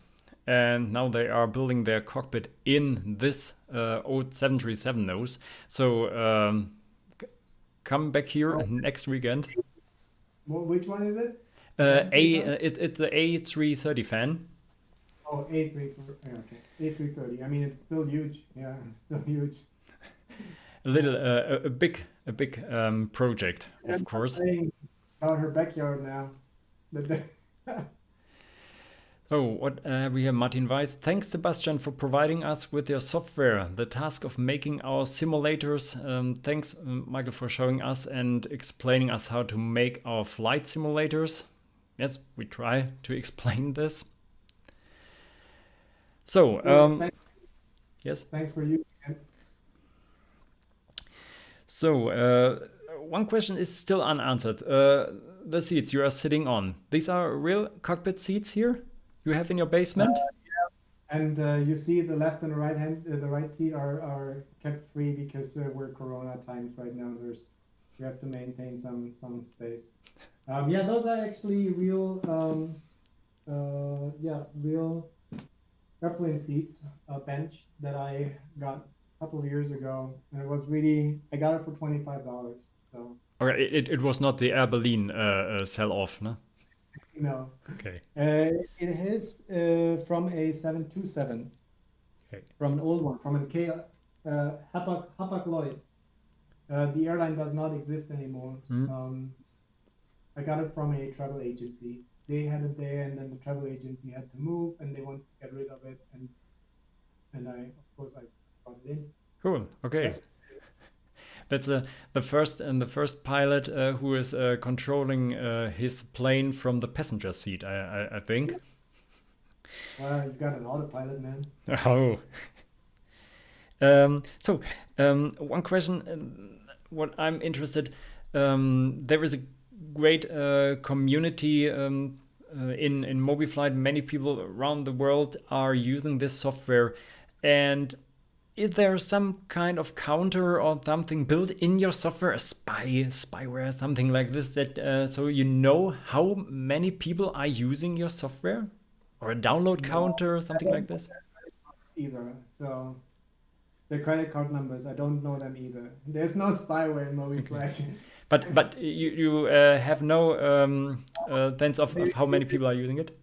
and now they are building their cockpit in this old 737 nose. So come back here next weekend.
Which one is it?
It's the A330 fan.
Oh, A330. Okay, A330. I mean, it's still huge. Yeah, it's still huge.
A big project, of course.
Playing about her backyard now.
So what we have Martin Weiss. Thanks, Sebastian, for providing us with your software. The task of making our simulators. Thanks, Michael, for showing us and explaining us how to make our flight simulators. Yes, we try to explain this. So, yes.
Thanks for you.
So, one question is still unanswered. The seats you are sitting on. These are real cockpit seats here you have in your basement?
Yeah. And you see the left and the right seat are kept free because we're Corona times right now. You have to maintain some space. Yeah, those are actually real real airplane seats, a bench that I got a couple of years ago, and it was really, I got it for $25. So
Okay, it was not the Air Berlin sell off, no?
no.
Okay.
It is from a 727.
Okay.
From an old one, from a Hapag-Lloyd. The airline does not exist anymore. I got it from a travel agency. They had it there, and then the travel agency had to move, and they wanted to get rid of it, and I, of course, I brought it in.
Cool. Okay.
Yes.
That's the first pilot who is controlling his plane from the passenger seat. I think.
Well, you got an autopilot, man.
Oh. So, one question. What I'm interested, there is a great community in MobiFlight. Many people around the world are using this software, and is there some kind of counter or something built in your software, a spyware, something like this, that so you know how many people are using your software, or a download
No,
counter or
I
something like
don't know
this?
their credit cards either. So the credit card numbers, I don't know them either. There's no spyware in
Okay,
MobiFlight.
but you have no sense of how many people are using it.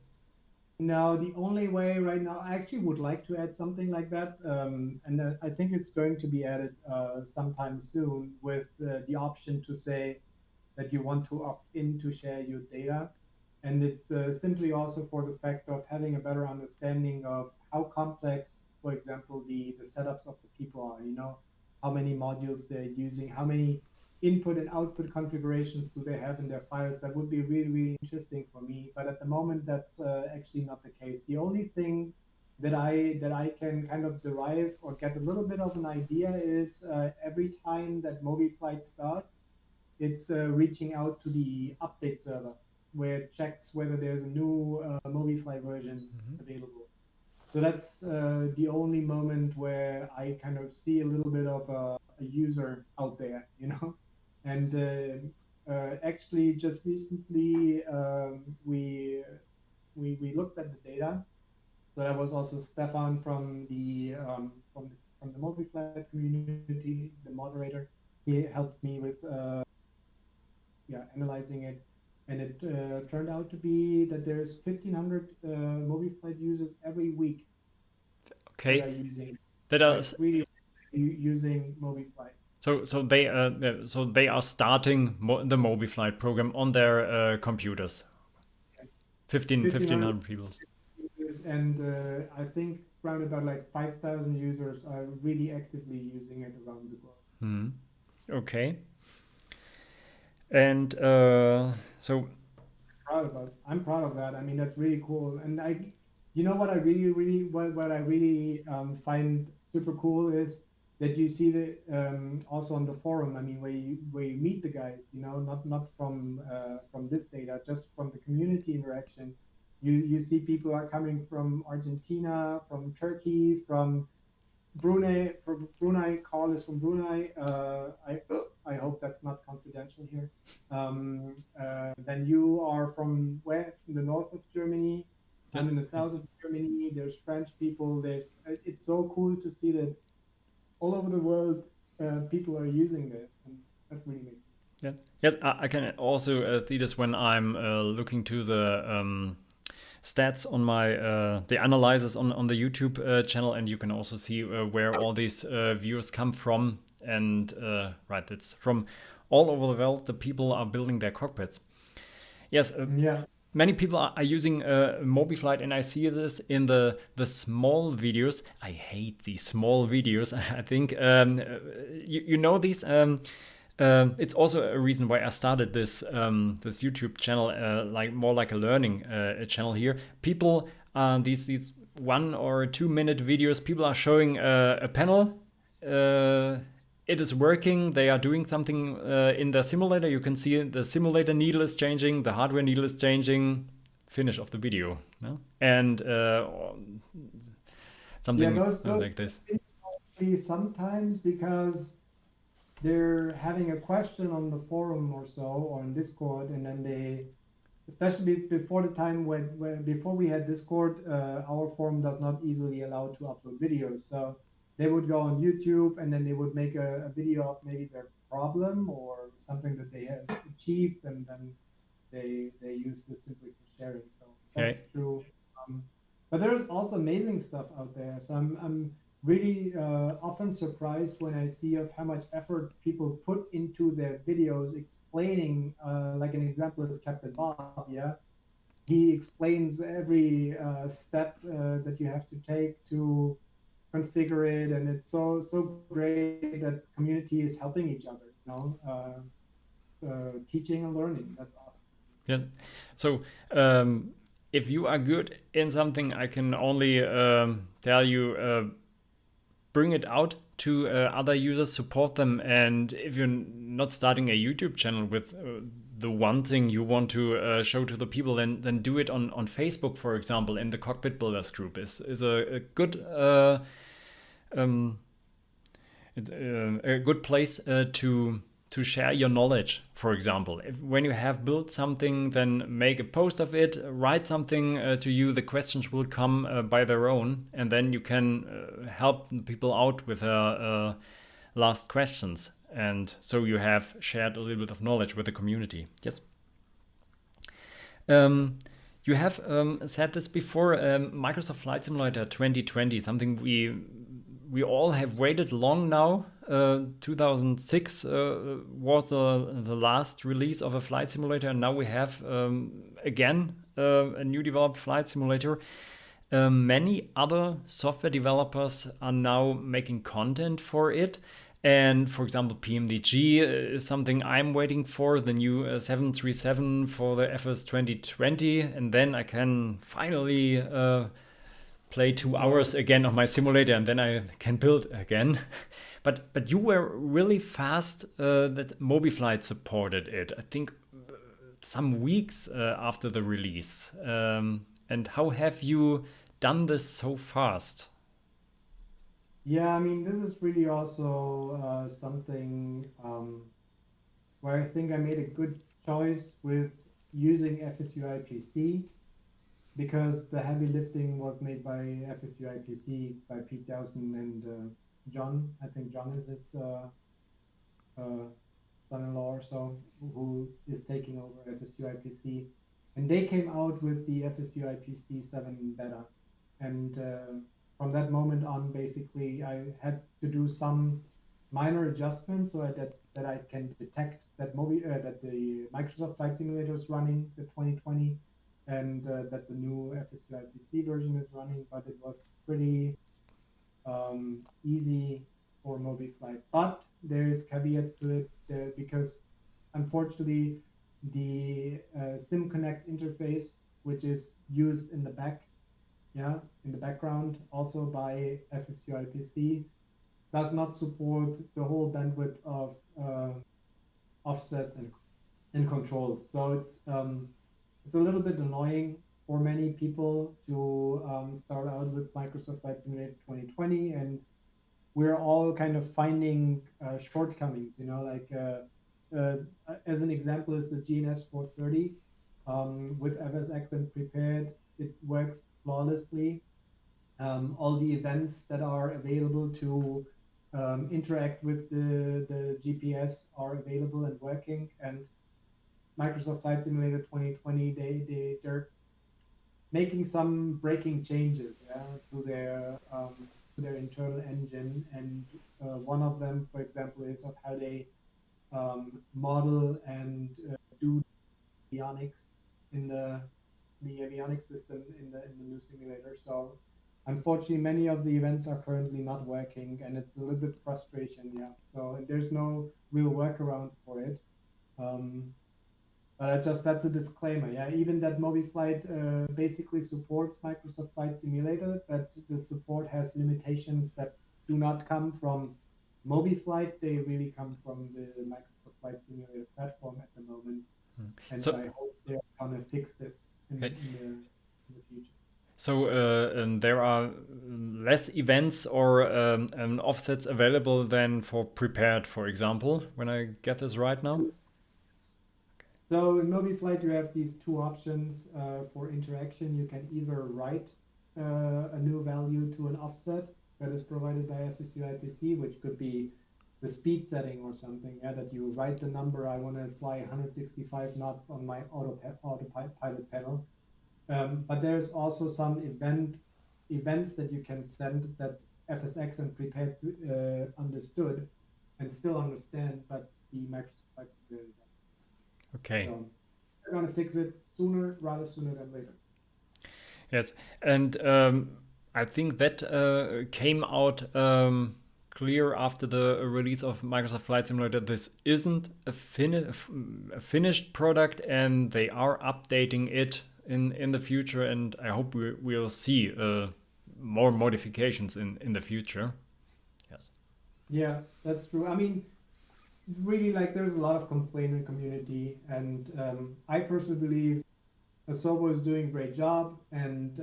No, the only way right now, I actually would like to add something like that, and I think it's going to be added sometime soon with the option to say that you want to opt in to share your data. And it's simply also for the fact of having a better understanding of how complex, for example, the setups of the people are, how many modules they're using, how many input and output configurations do they have in their files. That would be really, really interesting for me. But at the moment, that's actually not the case. The only thing that I can kind of derive or get a little bit of an idea is every time that MobiFlight starts, it's reaching out to the update server where it checks whether there's a new MobiFly version available. So that's the only moment where I kind of see a little bit of a user out there, And actually, just recently, we looked at the data. So that was also Stefan from the MobiFlight community, the moderator. He helped me with analyzing it, and it turned out to be that there's 1,500 MobiFlight users every week that are
Okay,
using,
that are
like really using MobiFlight.
so they are starting the MobiFlight program on their computers.
Yes. 1,500
1,500 people.
users, and I think around about like 5,000 users are really actively using it around the globe.
Okay. And so
I'm proud of that. I mean, that's really cool. And what I what I really find super cool is that you see the also on the forum. I mean, where you meet the guys, not from this data, just from the community interaction. You see people are coming from Argentina, from Turkey, from Brunei. Carl is from Brunei. I hope that's not confidential here. Then you are from where? From the north of Germany.
yes,
I'm in the south of Germany. There's French people. It's so cool to see that all over the world people are using this, and that really makes me.
yeah, yes. I can also see this when I'm looking to the stats on my the analysis on the YouTube channel, and you can also see where all these views come from. And right, it's from all over the world. The people are building their cockpits. Yes,
Yeah.
many people are using MobiFlight, and I see this in the small videos. I hate these small videos. I think you know these. It's also a reason why I started this YouTube channel, like more like a learning channel here. People, these 1 or 2 minute videos, people are showing a panel. It is working. They are doing something in the simulator. You can see the simulator needle is changing, the hardware needle is changing. Finish of the video, no? And
Yeah,
something
those
like this.
actually sometimes because they're having a question on the forum or so or in Discord, and then they, especially before the time when before we had Discord, our forum does not easily allow to upload videos. So they would go on YouTube and then they would make a video of maybe their problem or something that they had achieved, and then they use this simply for sharing. So
Okay.
that's true. But there's also amazing stuff out there. So I'm really often surprised when I see of how much effort people put into their videos explaining. Like an example is Captain Bob. Yeah, he explains every step that you have to take to configure it, and it's so great that community is helping each other. Teaching and learning. That's awesome.
Yes. So if you are good in something, I can only tell you bring it out to other users, support them. And if you're not starting a YouTube channel with the one thing you want to show to the people, then do it on Facebook, for example, in the Cockpit Builders group is a good It's a good place to share your knowledge. For example, when you have built something, then make a post of it, write something to you. The questions will come by their own, and then you can help people out with last questions. And so you have shared a little bit of knowledge with the community. Yes. You have said this before, Microsoft Flight Simulator 2020, something we all have waited long now. 2006 was the last release of a flight simulator, and now we have again a new developed flight simulator. Many other software developers are now making content for it. And for example, PMDG is something I'm waiting for, the new 737 for the FS 2020. And then I can finally play 2 hours again on my simulator, and then I can build again. But you were really fast that MobiFlight supported it. I think some weeks after the release. And how have you done this so fast?
Yeah, I mean, this is really also something where I think I made a good choice with using FSUI PC because the heavy lifting was made by FSUI PC by Pete Dowson and John. I think John is his uh, son-in-law or so, who is taking over FSUI PC. And they came out with the FSUI PC 7 beta. And from that moment on, basically, I had to do some minor adjustments so that I can detect that that the Microsoft Flight Simulator is running the 2020 and that the new FSUI PC version is running. But it was pretty easy for MobiFlight. But there is caveat to it because unfortunately the SimConnect interface, which is used in the in the background, also by FSUI PC, does not support the whole bandwidth of offsets and controls. So it's a little bit annoying for many people to start out with Microsoft Flight Simulator 2020, and we're all kind of finding shortcomings. Like as an example is the GNS 430 with FSX and prepared. It works flawlessly. All the events that are available to interact with the GPS are available and working. And Microsoft Flight Simulator 2020, they're making some breaking changes to their internal engine. And one of them, for example, is of how they model and do avionics in the avionics system in the new simulator. So unfortunately, many of the events are currently not working, and it's a little bit frustration. Yeah. So and there's no real workarounds for it. Um, but that's a disclaimer. Yeah, even that MobiFlight basically supports Microsoft Flight Simulator, but the support has limitations that do not come from MobiFlight. They really come from the Microsoft Flight Simulator platform at the moment. And
So,
I hope they're gonna fix this
okay.
in the future.
So there are less events or offsets available than for prepared, for example, when I get this right now.
So in MobiFlight, you have these two options for interaction. You can either write a new value to an offset that is provided by FSUI PC, which could be the speed setting or something. Yeah, that you write the number, I want to fly 165 knots on my autopilot panel. But there's also some events that you can send that FSX and prepared understood and still understand, but the Microsoft Flight Simulator doesn't.
Okay.
So they're gonna fix it sooner, rather sooner than later.
Yes, and I think that came out clear after the release of Microsoft Flight Simulator. This isn't a finished product, and they are updating it in the future. And I hope we'll see more modifications in the future. Yes.
Yeah, that's true. I mean, really, like there's a lot of complaint in the community, and I personally believe Asobo is doing a great job, and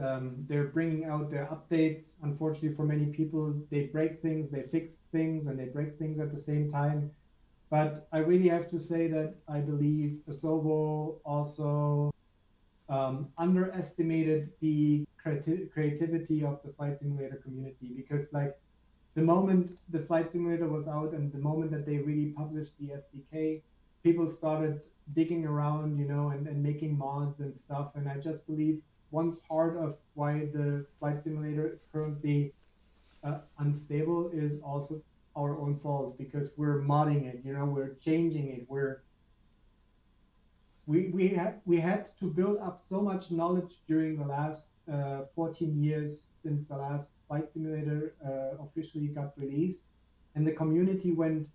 they're bringing out their updates. Unfortunately, for many people, they break things, they fix things, and they break things at the same time. But I really have to say that I believe Asobo also underestimated the creativity of the flight simulator community, because like the moment the flight simulator was out and the moment that they really published the SDK, people started digging around, and making mods and stuff. And I just believe one part of why the flight simulator is currently unstable is also our own fault, because we're modding it, we're changing it, we had to build up so much knowledge during the last 14 years since the last flight simulator officially got released, and the community went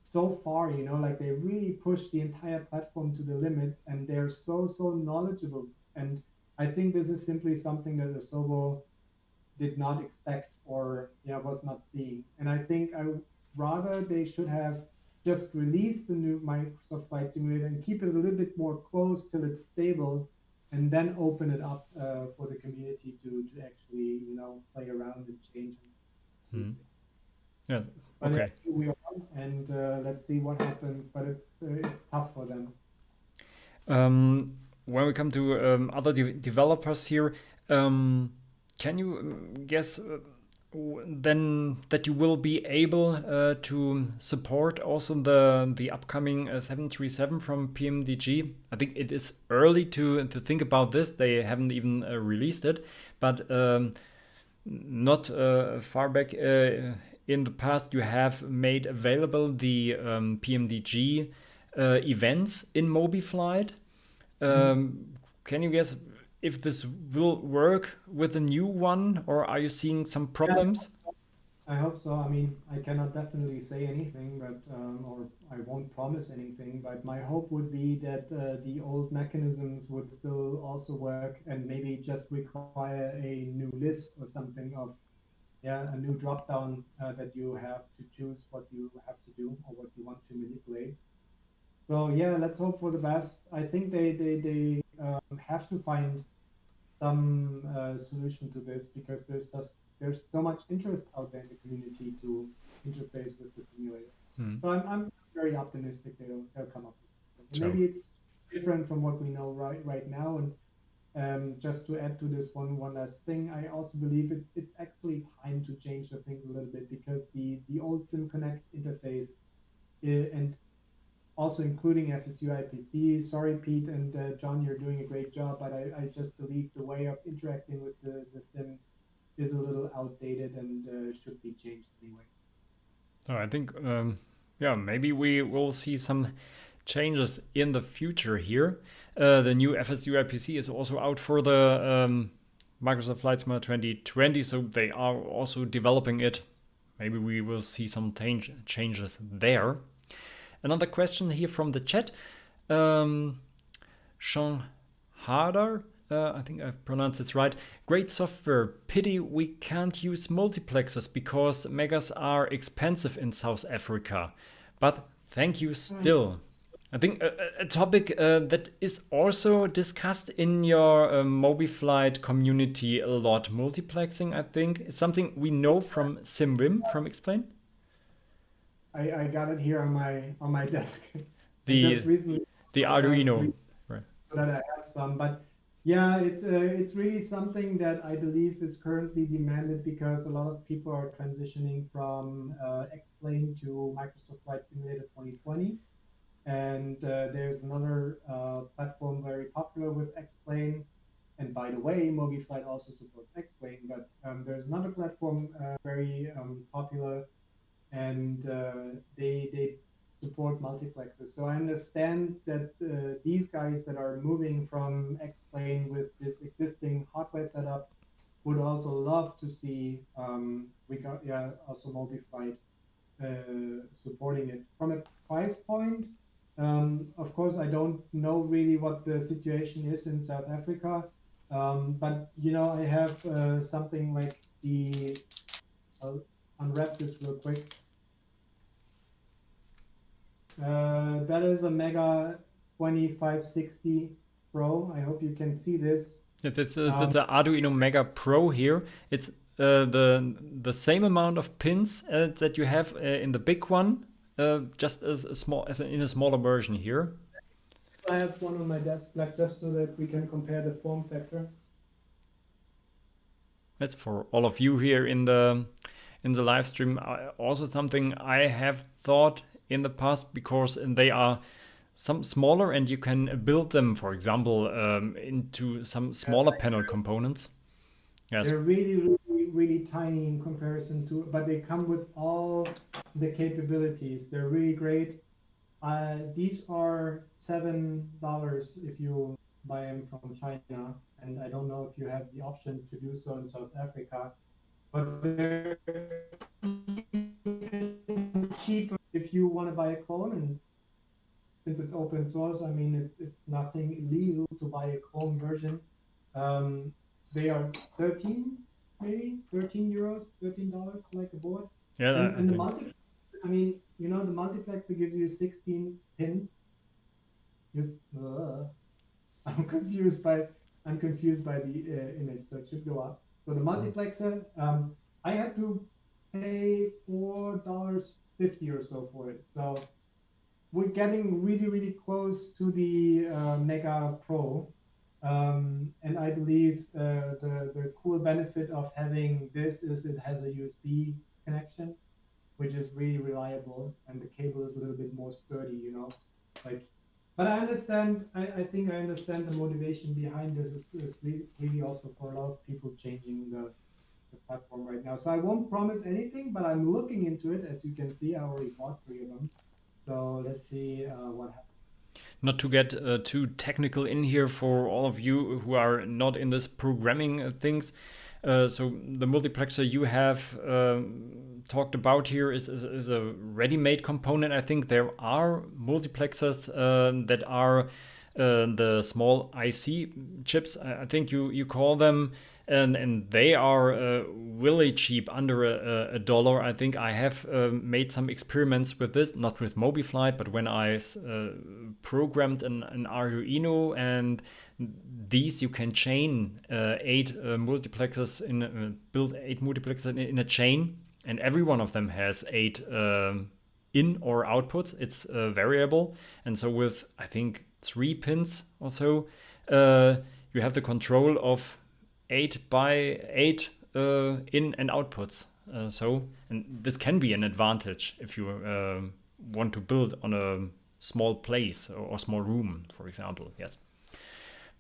so far, like they really pushed the entire platform to the limit, and they're so knowledgeable. And I think this is simply something that Asobo did not expect, or was not seeing. And I think rather they should have just release the new Microsoft Flight Simulator and keep it a little bit more close till it's stable, and then open it up for the community to actually play around and change.
Hmm. Yeah.
But
Okay.
here we are, and let's see what happens. But it's tough for them.
When we come to other developers here, can you guess then that you will be able to support also the upcoming 737 from PMDG? I think it is early to think about this. They haven't even released it, but not far back in the past, you have made available the PMDG events in MobiFlight. Can you guess if this will work with the new one, or are you seeing some problems?
I hope so. I mean, I cannot definitely say anything, but or I won't promise anything. But my hope would be that the old mechanisms would still also work, and maybe just require a new list or something of, a new drop down that you have to choose what you have to do or what you want to manipulate. So yeah, let's hope for the best. I think they have to find some solution to this, because there's so much interest out there in the community to interface with the simulator. So I'm very optimistic they'll come up with something.
Sure.
Maybe it's different from what we know right now. And just to add to this one last thing, I also believe it's actually time to change the things a little bit, because the old SimConnect interface and also including FSU IPC. Sorry, Pete and John, you're doing a great job, but I just believe the way of interacting with the sim is a little outdated and should be changed anyways.
Oh, I think, maybe we will see some changes in the future here. The new FSU IPC is also out for the Microsoft Flight Simulator 2020, so they are also developing it. Maybe we will see some changes there. Another question here from the chat. Sean Harder, I think I've pronounced it right. Great software. Pity we can't use multiplexers because megas are expensive in South Africa. But thank you still. I think a topic that is also discussed in your MobiFlight community a lot. Multiplexing, I think, is something we know from SimWim, from Explain.
I got it here on my desk.
The
just recently
Arduino, right?
So that I have some, but yeah, it's really something that I believe is currently demanded, because a lot of people are transitioning from Explain to Microsoft Flight Simulator 2020, and there's another platform very popular with Explain. And by the way, MobiFlight also supports Explain, but there's another platform very popular, and they support multiplexers. So I understand that these guys that are moving from Explain with this existing hardware setup would also love to see also MobiFlight supporting it. From a price point, of course, I don't know really what the situation is in South Africa, but I have something like I'll unwrap this real quick. That is a Mega 2560 Pro. I hope you can see this.
It's an Arduino Mega Pro here. It's the same amount of pins that you have in the big one, just as a small in a smaller version here.
I have one on my desk, like just so that we can compare the form factor.
That's for all of you here in the live stream. Also something I have thought in the past, because they are some smaller and you can build them, for example, into some smaller panel components. Yes.
They're really, really, really tiny in comparison to, but they come with all the capabilities. They're really great. These are $7 if you buy them from China, and I don't know if you have the option to do so in South Africa, but they're cheap if you want to buy a clone. And since it's open source, I mean, it's nothing illegal to buy a clone version. They are 13, maybe 13 euros, $13 like a board.
Yeah,
and the I mean, you know, the multiplexer gives you 16 pins. Just I'm confused by the image, so it should go up. So the multiplexer, I had to pay $4.50 or so for it. So we're getting really, really close to the Mega Pro. And I believe the cool benefit of having this is it has a USB connection, which is really reliable, and the cable is a little bit more sturdy, you know. Like, but I understand. I think I understand the motivation behind this is really also for a lot of people changing the platform right now. So I won't promise anything, but I'm looking into it. As you can see, I already bought 3 of them. So let's see what happens.
Not to get too technical in here for all of you who are not in this programming things. So the multiplexer you have talked about here is a ready-made component. I think there are multiplexers that are the small IC chips, I think you call them, and they are really cheap, under a dollar. I think I have made some experiments with this, not with MobiFlight, but when I programmed an Arduino, and these you can chain 8 multiplexers build 8 multiplexers in a chain, and every one of them has 8 in or outputs. It's variable, and so with I think 3 pins or so, you have the control of 8 by 8 in and outputs. And this can be an advantage if you want to build on a small place or small room, for example. Yes.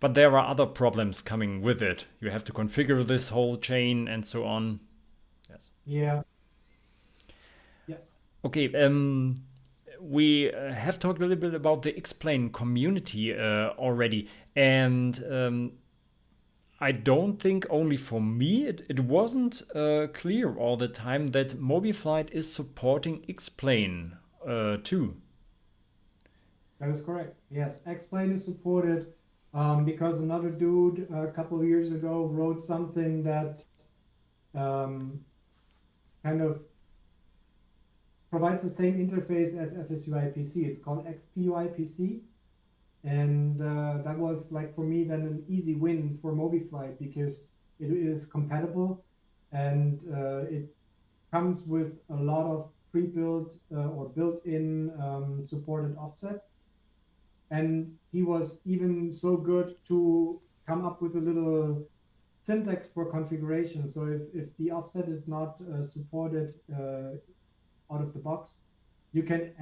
But there are other problems coming with it. You have to configure this whole chain and so on. Yes.
Yeah. Yes.
Okay. We have talked a little bit about the X-Plane community already, and I don't think only for me it wasn't clear all the time that MobiFlight is supporting X-Plane too.
That is correct. Yes, X-Plane is supported because another dude a couple of years ago wrote something that kind of provides the same interface as FSUIPC. It's called XPUIPC. And that was, like, for me, then an easy win for MobiFlight, because it is compatible, and it comes with a lot of pre-built or built-in supported offsets. And he was even so good to come up with a little syntax for configuration. So if the offset is not supported out of the box, you can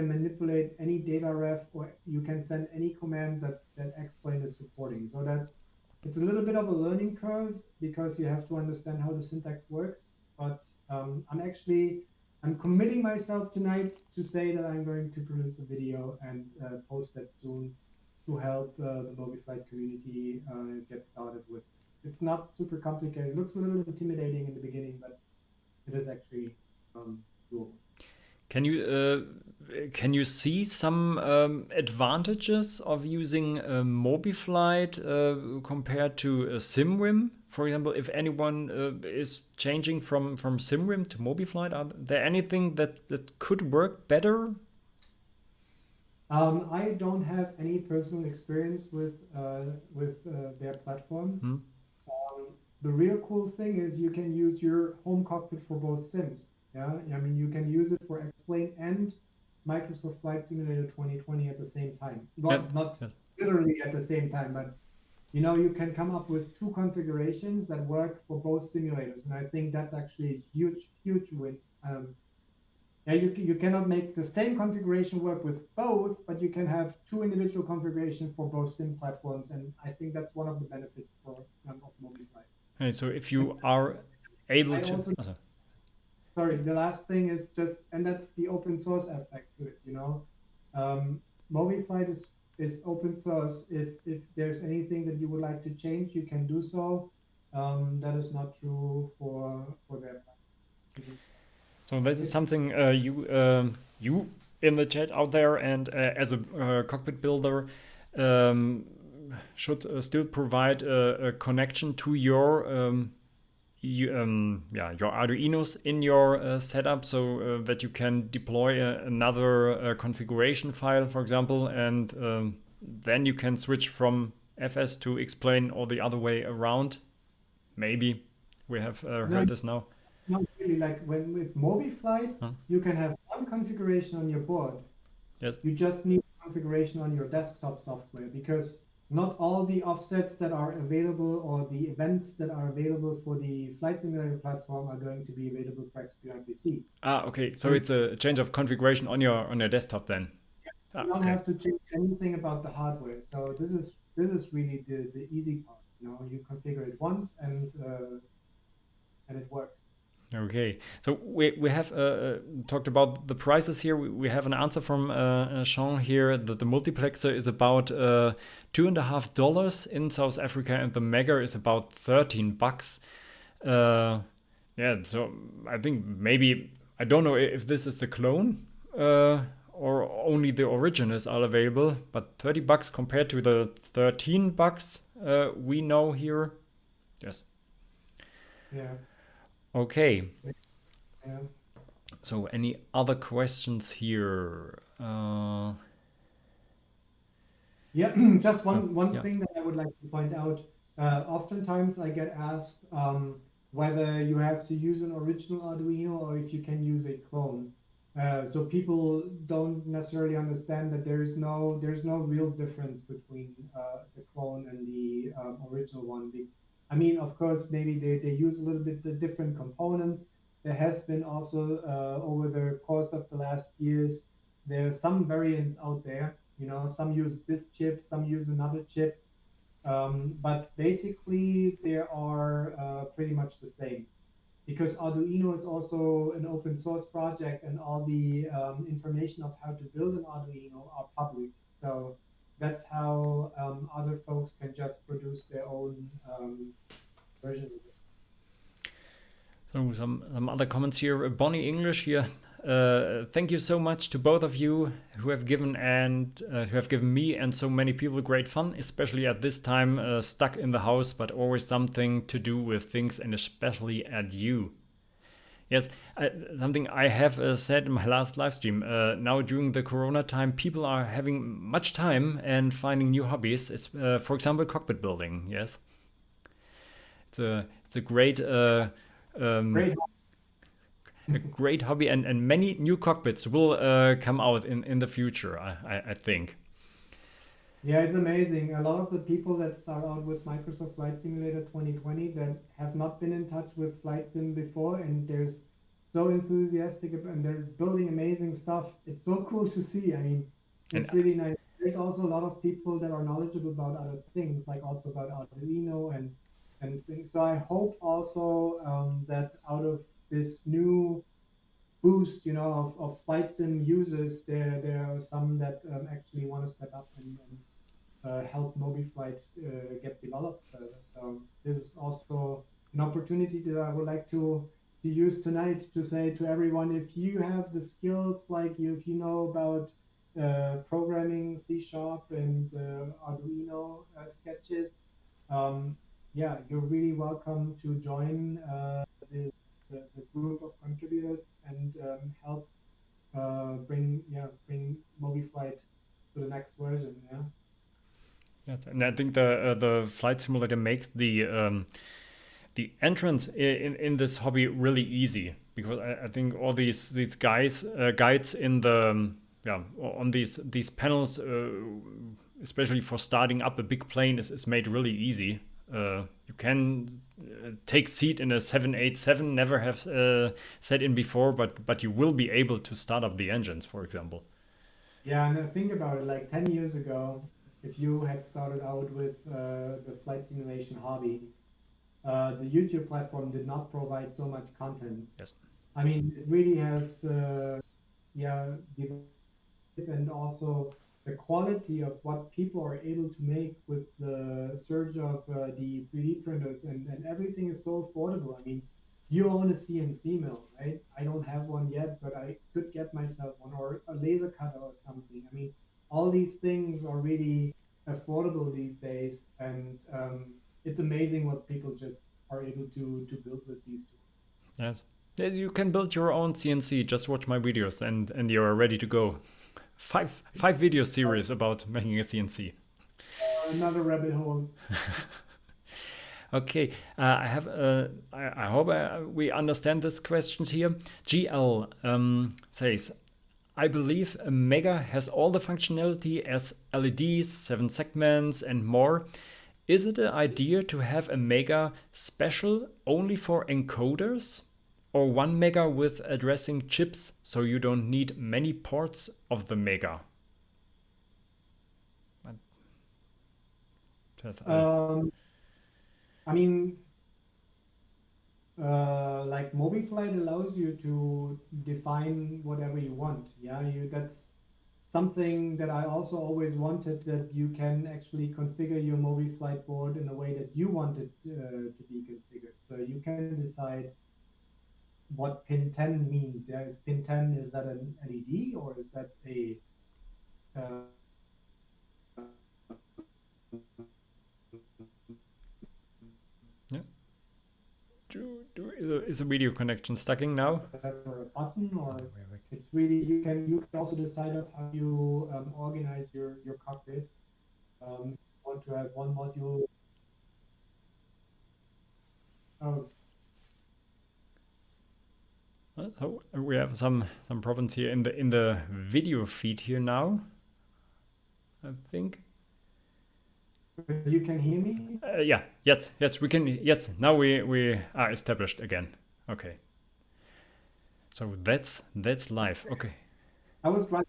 manipulate any data ref, or you can send any command that X-Plane is supporting. So that it's a little bit of a learning curve, because you have to understand how the syntax works. But I'm committing myself tonight to say that I'm going to produce a video and post that soon to help the MobiFlight community get started with. It's not super complicated. It looks a little intimidating in the beginning, but it is actually doable.
Can you see some advantages of using MobiFlight compared to SimWim? For example, if anyone is changing from SimWim to MobiFlight, are there anything that could work better?
I don't have any personal experience with their platform.
Hmm?
The real cool thing is you can use your home cockpit for both sims. Yeah, I mean you can use it for X-Plane and Microsoft Flight Simulator 2020 at the same time.
Yeah.
Not
Yes.
literally at the same time, but you know you can come up with two configurations that work for both simulators, and I think that's actually a huge win. Yeah, you cannot make the same configuration work with both, but you can have two individual configurations for both sim platforms, and I think that's one of the benefits for of MobiFlight.
Hey, so if
And
you are able
I
to,
also, sorry, the last thing is just, and that's the open source aspect to it. You know, MobiFlight is open source. If there's anything that you would like to change, you can do so. That is not true for their platform.
so that is
It's
something you in the chat out there, and as a cockpit builder, um, should still provide a connection to your yeah, your Arduinos in your setup, so that you can deploy another configuration file, for example, and then you can switch from FS to explain or the other way around. Maybe we have
no,
heard this now.
not really. Like when with MobiFlight,
Huh?
you can have one configuration on your board.
Yes.
You just need configuration on your desktop software because not all the offsets that are available or the events that are available for the flight simulator platform are going to be available for XPI PC.
Ah, okay. So
And
it's a change of configuration on your desktop then. Ah,
you don't
okay.
have to change anything about the hardware. So this is really the easy part. You know, you configure it once and it works.
Okay, so we have talked about the prices here. We have an answer from Sean here that the multiplexer is about $2.50 in South Africa, and the Mega is about $13. Yeah, so I think maybe I don't know if this is the clone or only the originals are available, but $30 compared to the $13 we know here. Yes.
Yeah.
Okay.
Yeah.
So, any other questions here?
Yeah, just one
yeah.
thing that I would like to point out. Oftentimes I get asked whether you have to use an original Arduino or if you can use a clone. So people don't necessarily understand that there's no real difference between the clone and the original one. I mean, of course, maybe they use a little bit the different components. There has been also over the course of the last years, there are some variants out there. You know, some use this chip, some use another chip, but basically they are pretty much the same because Arduino is also an open source project, and all the information of how to build an Arduino are public. So that's how other folks can just produce their own version of it.
So some other comments here. Bonnie English here. Thank you so much to both of you who have given me and so many people great fun, especially at this time stuck in the house, but always something to do with things, and especially at you. Yes, something I have said in my last live stream. Now during the Corona time, people are having much time and finding new hobbies. It's, for example, cockpit building. Yes, it's a great.
Great.
A great hobby, and many new cockpits will come out in the future, I think.
Yeah, it's amazing. A lot of the people that start out with Microsoft Flight Simulator 2020 that have not been in touch with Flight Sim before, and they're so enthusiastic and they're building amazing stuff. It's so cool to see. I mean,
And
it's really nice. There's also a lot of people that are knowledgeable about other things, like also about Arduino and things. So I hope also that out of this new boost, you know, of Flight Sim users, there are some that actually want to step up and help MobiFlight get developed further. So this is also an opportunity that I would like to use tonight to say to everyone: if you have the skills, like if you know about programming C# and Arduino sketches, yeah, you're really welcome to join the group of contributors and help bring MobiFlight
and I think the flight simulator makes the entrance in this hobby really easy, because I think all these guys guides in the on these panels, especially for starting up a big plane, is made really easy. You can take seat in a 787, never have sat in before, but you will be able to start up the engines, for example.
Yeah, and think about it, like 10 years ago, if you had started out with the flight simulation hobby, the YouTube platform did not provide so much content.
Yes.
I mean, it really has, and also the quality of what people are able to make with the surge of the 3D printers, and everything is so affordable. I mean, you own a CNC mill, right? I don't have one yet, but I could get myself one, or a laser cutter or something. I mean, all these things are really affordable these days, and it's amazing what people just are able to build with these tools.
Yes. You can build your own CNC. Just watch my videos, and you're ready to go. Five video series about making a CNC.
Another rabbit hole.
Okay, I have. I hope we understand this questions here. GL says, I believe a Mega has all the functionality as LEDs, 7 segments, and more. Is it an idea to have a Mega special only for encoders? Or one Mega with addressing chips, so you don't need many ports of the Mega?
I mean, like MobiFlight allows you to define whatever you want. Yeah, that's something that I also always wanted, that you can actually configure your MobiFlight board in a way that you want it to be configured. So you can decide what pin 10 means. Yeah, is pin 10, is that an LED, or is that a
yeah. Is the video connection stucking now?
or a button, or it's really, you can also decide how you organize your cockpit. You want to have one module.
So we have some problems here in the video feed here now, I think.
You can hear me?
Yeah, yes, we can. Yes, now we are established again. Okay. So that's live. Okay.
I was right.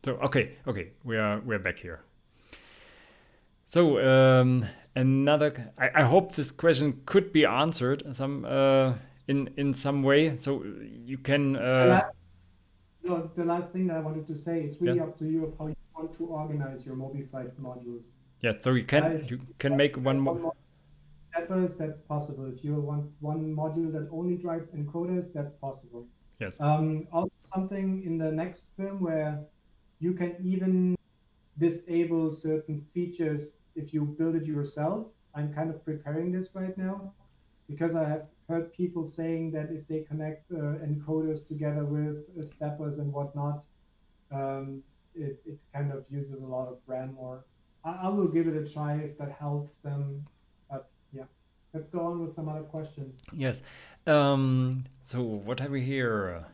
So okay, we're back here. So another. I hope this question could be answered in some way. So you can.
The last thing that I wanted to say, it's really up to you of how you want to organize your MobiFlight modules.
Yeah, so you can make one more.
That's possible. If you want one module that only drives encoders, that's possible.
Yes.
Also something in the next film where you can even disable certain features if you build it yourself. I'm kind of preparing this right now, because I have heard people saying that if they connect encoders together with steppers and whatnot, it kind of uses a lot of RAM. Or I will give it a try if that helps them. But yeah, let's go on with some other questions.
Yes. So what have we here?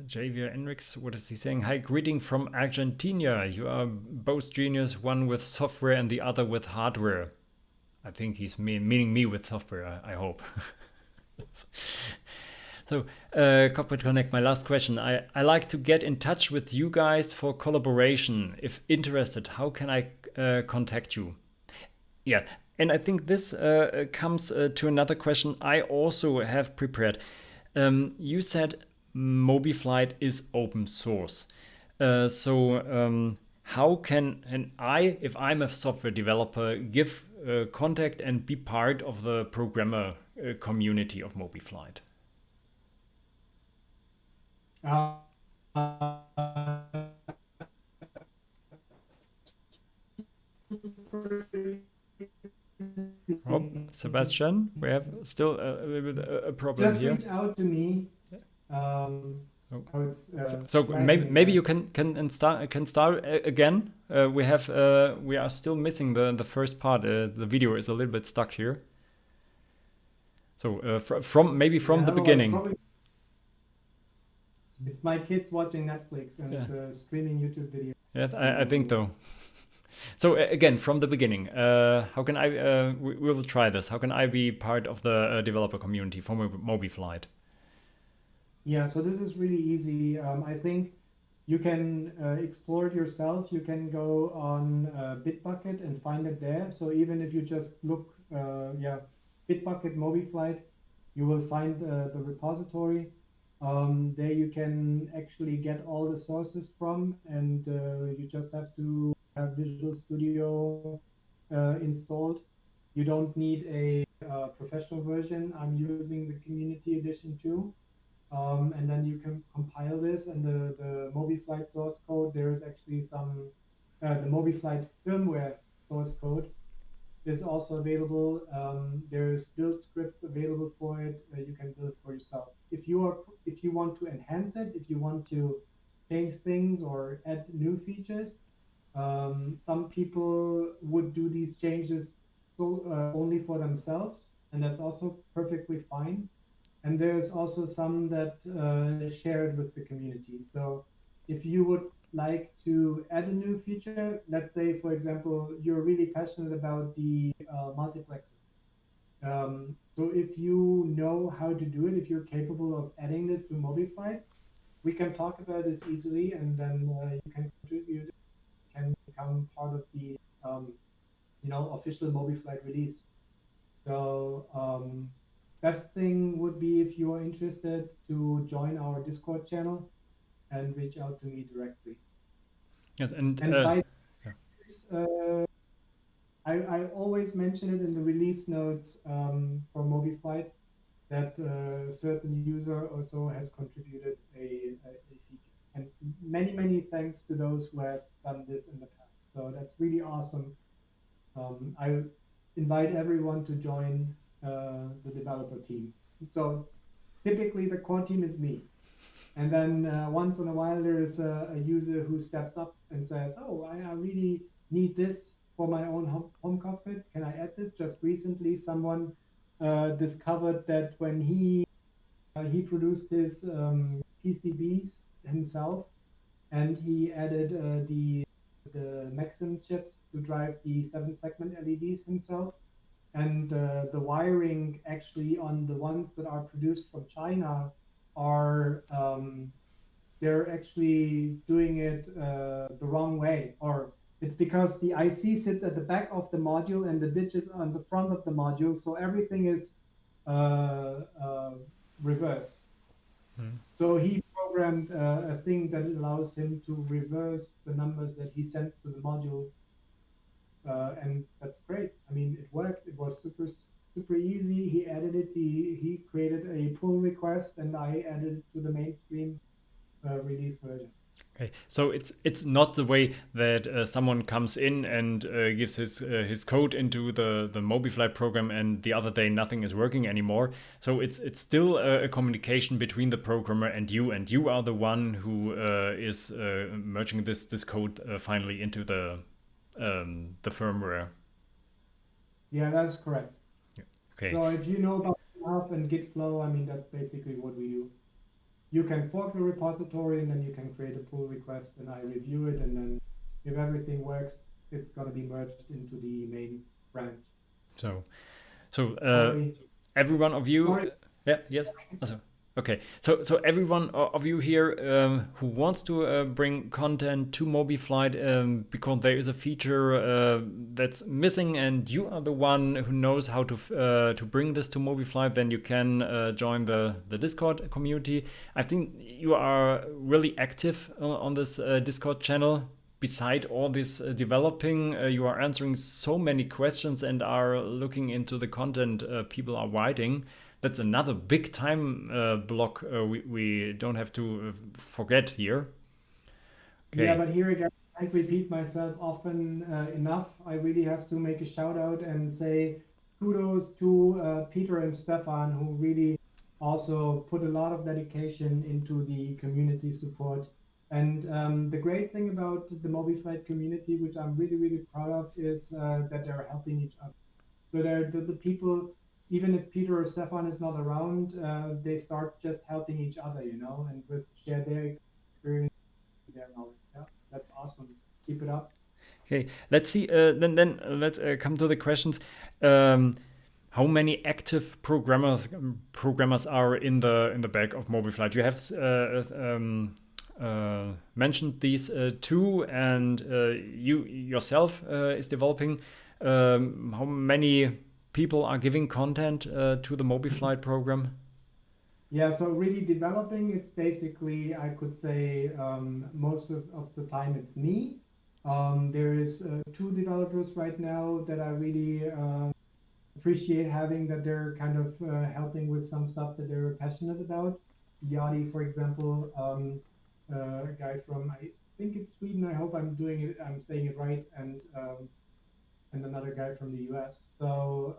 Javier Enrix, what is he saying? Hi, greeting from Argentina. You are both genius, one with software and the other with hardware. I think he's meaning me with software, I hope. So, Cockpit Connect, my last question. I like to get in touch with you guys for collaboration. If interested, how can I contact you? Yeah, and I think this comes to another question I also have prepared. You said MobiFlight is open source. So how can I, if I'm a software developer, give contact and be part of the programmer community of MobiFlight? Sebastian, we have still a little bit a problem
just
here.
reach out to me.
Oh.
how it's
So
flagging
maybe you can start again. We are still missing the first part. The video is a little bit stuck here. So from maybe from
Yeah,
the
I don't know,
beginning.
it's my kids watching Netflix and
Yeah.
streaming YouTube videos.
Yeah, I think though. So again, from the beginning, how can I? We will try this. How can I be part of the developer community for MobiFlight?
Yeah, so this is really easy. I think you can explore it yourself. You can go on Bitbucket and find it there. So even if you just look, Bitbucket MobiFlight, you will find the repository. There you can actually get all the sources from, and you just have to have Visual Studio installed. You don't need a professional version. I'm using the community edition too. And then you can compile this, and the MobiFlight source code, there is actually some, the MobiFlight firmware source code is also available. There's build scripts available for it. You can build it for yourself. If you want to enhance it, if you want to change things or add new features, some people would do these changes only for themselves, and that's also perfectly fine. And there's also some that share it with the community. So if you would like to add a new feature, let's say, for example, you're really passionate about the multiplexer. So if you know how to do it, if you're capable of adding this to MobiFlight, we can talk about this easily, and then you can contribute, can become part of the official MobiFlight release. So best thing would be, if you are interested, to join our Discord channel and reach out to me directly.
Yes, and
by
yeah.
this, I always mention it in the release notes for MobiFlight that a certain user also has contributed a feature. And many thanks to those who have done this in the past. So that's really awesome. I invite everyone to join the developer team. So typically the core team is me. And then once in a while there is a user who steps up and says, oh, I really need this for my own home cockpit. Can I add this? Just recently someone discovered that when he produced his PCBs himself, and he added the Maxim chips to drive the 7-segment LEDs himself. And the wiring actually on the ones that are produced from China are they're actually doing it the wrong way, or it's because the IC sits at the back of the module and the ditch is on the front of the module, so everything is reverse. So he programmed a thing that allows him to reverse the numbers that he sends to the module, and that's great. I mean, it worked. It was super easy. He added it. He created a pull request, and I added it to the mainstream release version.
Okay, so it's not the way that someone comes in and gives his code into the MobiFlight program, and the other day nothing is working anymore. So it's still a communication between the programmer and you are the one who is merging this code finally into the firmware.
Yeah, that's correct.
Yeah. Okay.
So if you know about GitHub and Git flow, I mean, that's basically what we do. You can fork the repository, and then you can create a pull request, and I review it, and then if everything works, it's going to be merged into the main branch.
So every one of you, yeah, yes. Also, okay, so every one of you here who wants to bring content to MobiFlight because there is a feature that's missing, and you are the one who knows how to bring this to MobiFlight, then you can join the Discord community. I think you are really active on this Discord channel. Beside all this developing, you are answering so many questions and are looking into the content people are writing. That's another big time block we don't have to forget here.
Okay. Yeah, but here again, I repeat myself often enough. I really have to make a shout out and say kudos to Peter and Stefan, who really also put a lot of dedication into the community support. And the great thing about the MobiFlight community, which I'm really, really proud of, is that they're helping each other. So they're the people, even if Peter or Stefan is not around, they start just helping each other, you know, and with share their experience, their knowledge. Yeah, that's awesome. Keep it up.
Okay, let's see. Then let's come to the questions. How many active programmers are in the back of MobiFlight? You have mentioned these two, and you yourself is developing. How many people are giving content to the MobiFlight program?
Yeah, so really developing, it's basically, I could say, most of the time it's me. There is two developers right now that I really appreciate having, that they're kind of helping with some stuff that they're passionate about. Yadi, for example, a guy from, I think it's Sweden. I hope I'm saying it right, and another guy from the US. So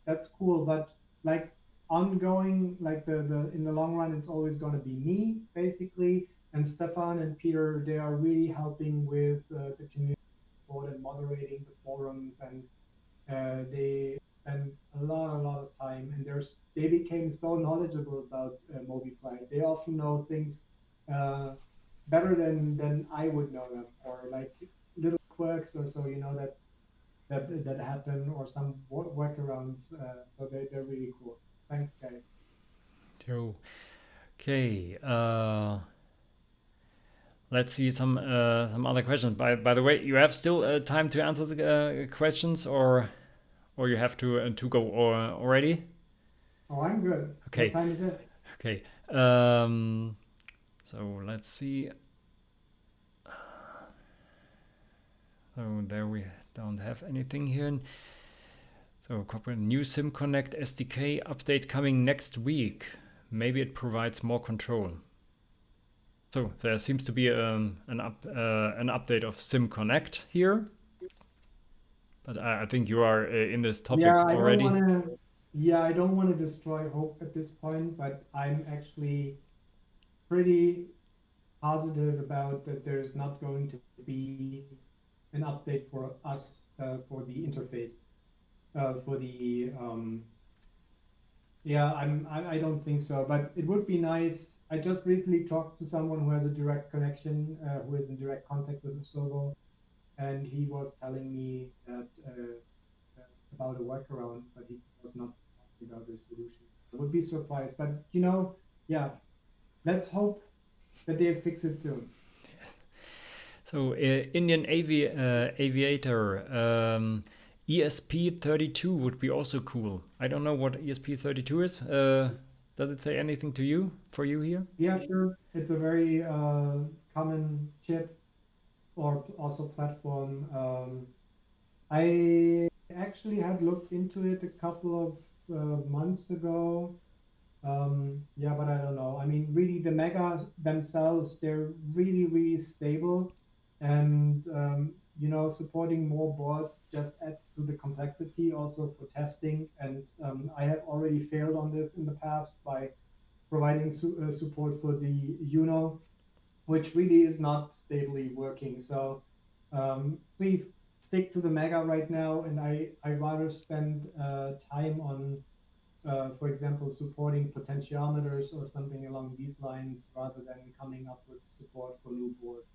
that's cool. But like ongoing, like the in the long run, it's always going to be me basically. And Stefan and Peter, they are really helping with the community support and moderating the forums, and they spend a lot of time. And they became so knowledgeable about MobiFlight. They often know things better than I would know them, or like little quirks or so, you know, that happen, or some workarounds. So they're really cool. Thanks, guys.
True. Okay. Let's see some other questions. By the way, you have still time to answer the questions, or you have to go already?
Oh, I'm good.
Okay.
What time is it?
Okay. So let's see. So there we don't have anything here. So corporate new SIM Connect SDK update coming next week. Maybe it provides more control. So there seems to be an update of SIM Connect here. But I think you are in this topic already.
I don't want to destroy hope at this point, but I'm actually pretty positive about that there's not going to be an update for us for the interface for the I don't think so, but it would be nice. I just recently talked to someone who has a direct connection, who is in direct contact with the server, and he was telling me that about a workaround, but he was not talking about the solutions. I would be surprised, but you know, yeah, let's hope that they fix it soon.
So Indian aviator. ESP32 would be also cool. I don't know what ESP32 is. Does it say anything to you, for you here?
Yeah, sure. It's a very common chip or also platform. I actually had looked into it a couple of months ago. Yeah, but I don't know. I mean, really, the megas themselves, they're really, really stable. And you know, supporting more boards just adds to the complexity also for testing. And I have already failed on this in the past by providing support for the UNO, which really is not stably working. So please stick to the Mega right now. And I rather spend time on, for example, supporting potentiometers or something along these lines rather than coming up with support for new boards.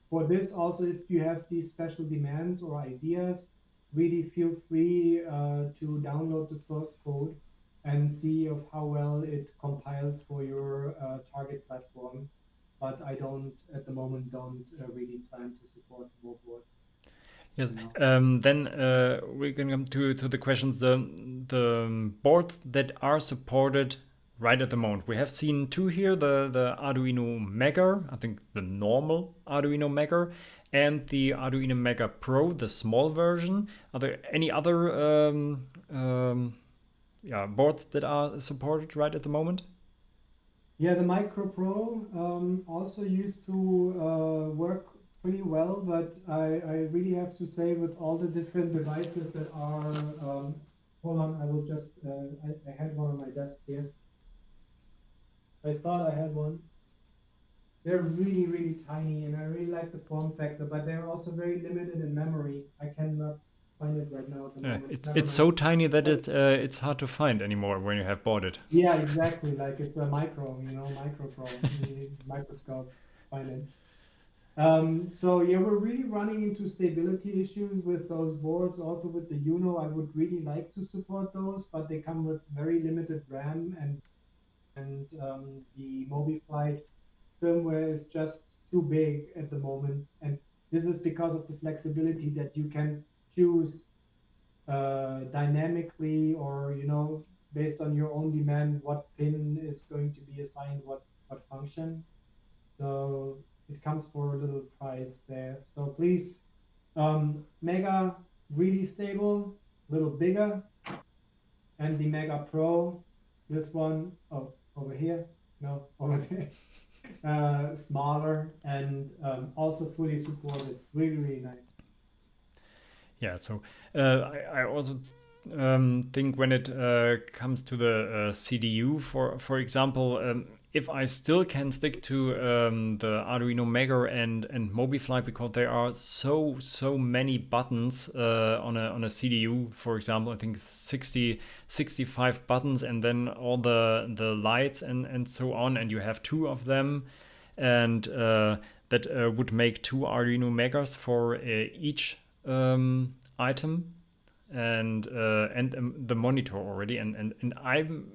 For this also, if you have these special demands or ideas, really feel free to download the source code and see of how well it compiles for your target platform. But I don't, at the moment, really plan to support more boards.
Yes. Then we're going to come to the questions. The boards that are supported right at the moment. We have seen two here, the Arduino Mega, I think the normal Arduino Mega, and the Arduino Mega Pro, the small version. Are there any other boards that are supported right at the moment?
Yeah, the Micro Pro also used to work pretty well, but I really have to say, with all the different devices that are hold on, I will just, I had one on my desk here. I thought I had one. They're really, really tiny, and I really like the form factor, but they're also very limited in memory. I cannot find it right now at the moment. Never
It's
mind.
so tiny that it's hard to find anymore when you have bought it.
Yeah, exactly. Like it's a micro, micro pro, microscope. Find it. So yeah, we're really running into stability issues with those boards. Also with the Uno, I would really like to support those, but they come with very limited RAM, and the MobiFlight firmware is just too big at the moment. And this is because of the flexibility that you can choose dynamically, or based on your own demand, what pin is going to be assigned what function. So it comes for a little price there. So please, Mega, really stable, little bigger, and the Mega Pro, this one, oh, over here, no, over there, smaller, and also fully supported. Really, really nice.
Yeah, so I also think when it comes to the CDU, for example, if I still can stick to the Arduino Mega and MobiFlight, because there are so many buttons on a CDU, for example, I think 65 buttons, and then all the lights and so on, and you have two of them, and that would make two Arduino Megas for each item, and the monitor already, and I'm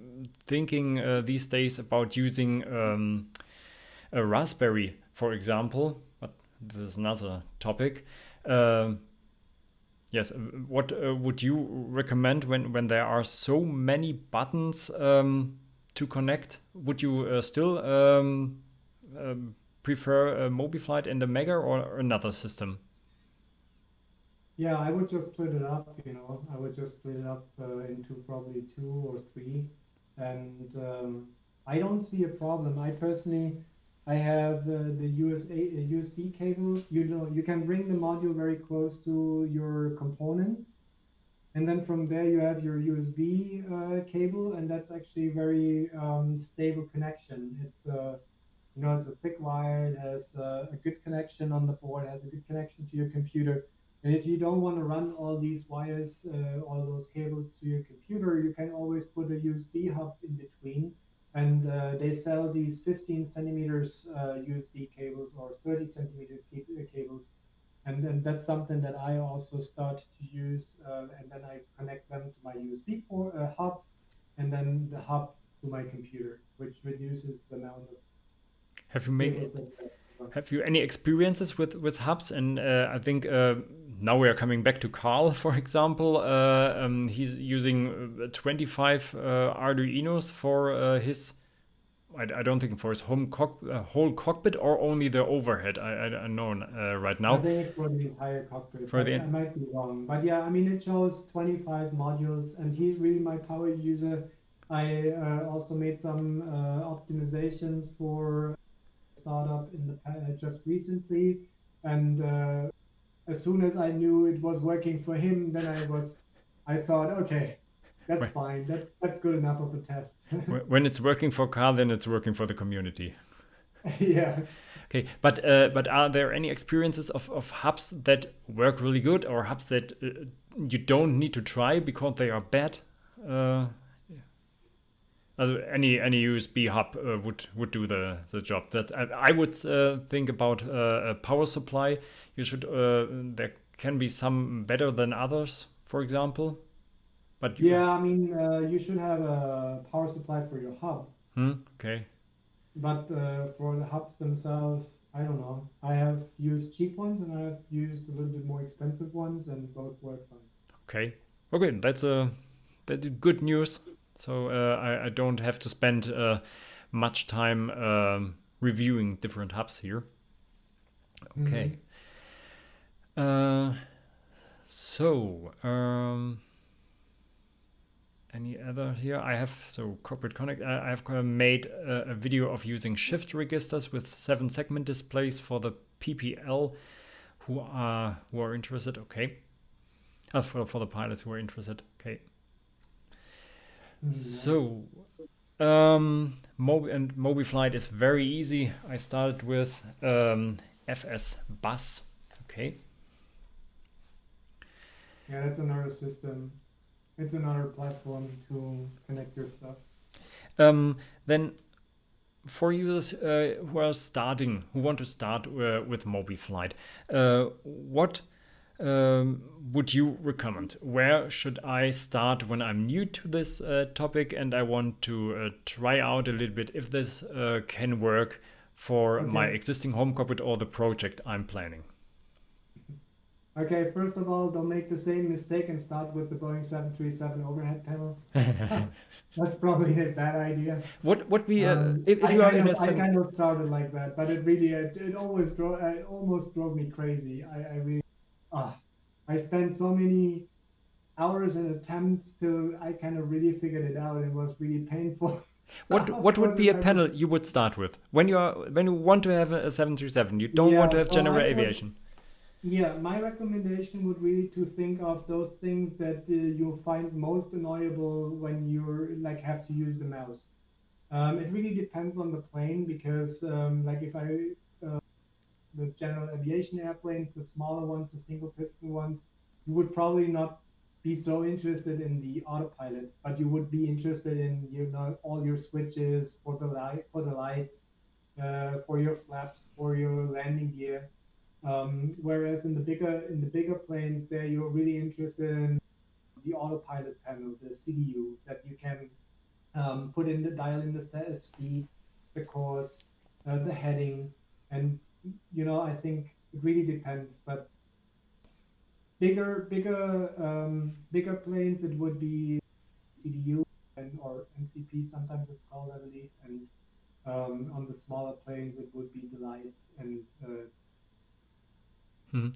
thinking these days about using a Raspberry, for example, but this is another topic. Yes, what would you recommend when there are so many buttons to connect? Would you still prefer a MobiFlight and a Mega, or another system?
Yeah, I would just split it up, I would just split it up into probably two or three. And I don't see a problem. I personally, I have the USB cable. You can bring the module very close to your components. And then from there you have your USB cable, and that's actually very stable connection. It's a thick wire. It has a good connection on the board. Has a good connection to your computer. And if you don't want to run all these wires, all those cables to your computer, you can always put a USB hub in between. And they sell these 15 centimeters USB cables, or 30 centimeter cables. And then that's something that I also start to use. And then I connect them to my USB hub, and then the hub to my computer, which reduces the amount of
Have you made
cables that
Have you any experiences with hubs? And I think now we are coming back to Carl, for example. He's using 25 Arduinos for his. I don't think for his whole cockpit, or only the overhead. I don't know right
I
now.
think it's for the entire cockpit.
For the
I might be wrong, but yeah, I mean, it shows 25 modules, and he's really my power user. I also made some optimizations for startup in the just recently, and as soon as I knew it was working for him, then I thought, okay, that's
Right.
fine. That's good enough of a test.
When it's working for Carl, then it's working for the community.
Yeah.
Okay, but are there any experiences of hubs that work really good, or hubs that you don't need to try because they are bad? Any USB hub would do the job. That I would think about a power supply. You should there can be some better than others, for example. But
Yeah, I mean, you should have a power supply for your hub,
Okay.
but for the hubs themselves, I don't know. I have used cheap ones, and I have used a little bit more expensive ones, and both work fine.
Okay, that's good news. So I don't have to spend much time reviewing different hubs here. Okay. So any other here? I have Cockpit Connect. I have made a video of using shift registers with 7-segment displays for the PPL who are interested. Okay. For the pilots who are interested. Okay. So, MobiFlight is very easy. I started with FS Bus. Okay.
Yeah, that's another system. It's another platform to connect your stuff.
Then, for users who are starting, who want to start with MobiFlight, what would you recommend? Where should I start when I'm new to this topic and I want to try out a little bit if this can work for my existing home cockpit or the project I'm planning?
Okay, first of all, don't make the same mistake and start with the Boeing 737 overhead panel. That's probably a bad idea.
What we if you are in a
I kind of started like that, but it really it almost drove me crazy. I really I spent so many hours and attempts till I kind of really figured it out. It was really painful.
What would be a panel you would start with when you want to have a 737? You don't want to have general aviation.
Yeah, my recommendation would really to think of those things that you find most annoyable when you're like have to use the mouse. It really depends on the plane because like if the general aviation airplanes, the smaller ones, the single piston ones, you would probably not be so interested in the autopilot, but you would be interested in all your switches for the lights, for your flaps, for your landing gear. Whereas in the bigger planes, there you're really interested in the autopilot panel, the CDU, that you can dial in the speed, the course, the heading, and I think it really depends. But bigger planes, it would be CDU or MCP, sometimes it's called, I believe, and on the smaller planes, it would be the lights and.
I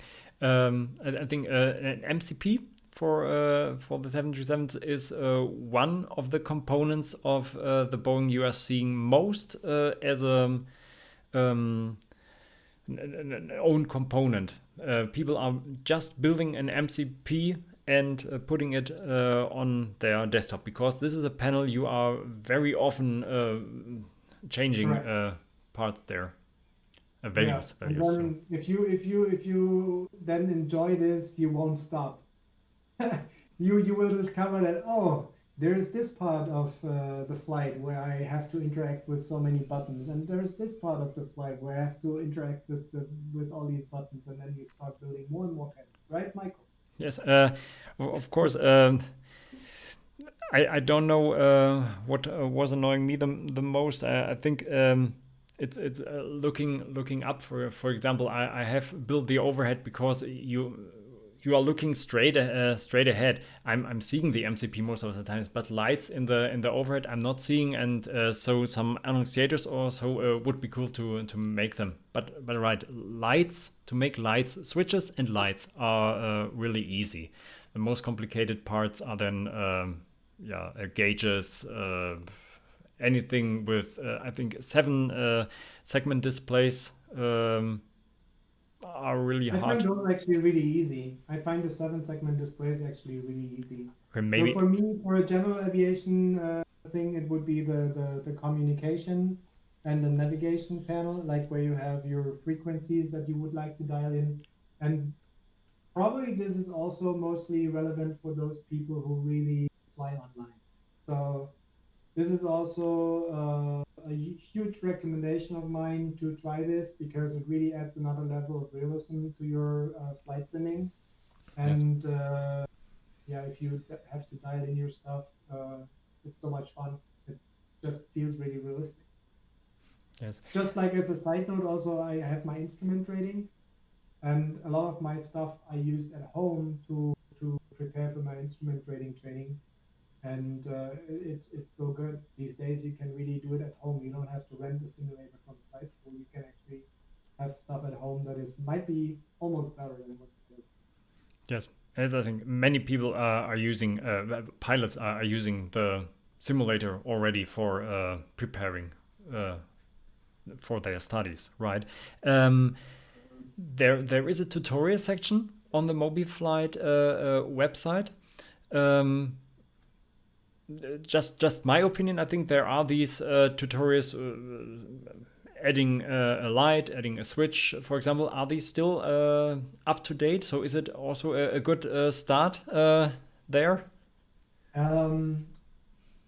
think an MCP for the 737s is one of the components of the Boeing you are seeing most as an own component. People are just building an MCP and putting it on their desktop because this is a panel you are very often changing parts there. Values.
And then if you then enjoy this, you won't stop. you will discover that there is this part of the flight where I have to interact with so many buttons, and there's this part of the flight where I have to interact with all these buttons, and then you start building more and more panels, right, Michael?
Yes, of course. I don't know what was annoying me the most. I think. It's looking up for example. I have built the overhead because you are looking straight ahead. I'm seeing the MCP most of the times, but lights in the overhead I'm not seeing, and so some annunciators or so would be cool to make them. But right, lights, to make lights, switches and lights are really easy. The most complicated parts are then gauges. Anything with I think 7 segment displays are really hard.
I find those actually really easy. I find the 7-segment displays actually really easy.
Okay, maybe.
So for me, for a general aviation thing, it would be the communication and the navigation panel, like where you have your frequencies that you would like to dial in. And probably this is also mostly relevant for those people who really fly online. So this is also a huge recommendation of mine to try this because it really adds another level of realism to your flight simming. And if you have to dial in your stuff, it's so much fun. It just feels really realistic.
Yes.
Just like as a side note, also I have my instrument rating, and a lot of my stuff I used at home to prepare for my instrument rating training. And it's so good. These days you can really do it at home. You don't have to rent a simulator from flight school. You can actually have stuff at home that might be almost better than what you do.
Yes, as I think many people are using, pilots are using the simulator already for preparing for their studies, right? There is a tutorial section on the MobiFlight website. just my opinion. I think there are these tutorials adding a light, adding a switch, for example. Are these still up to date? So is it also a good start there?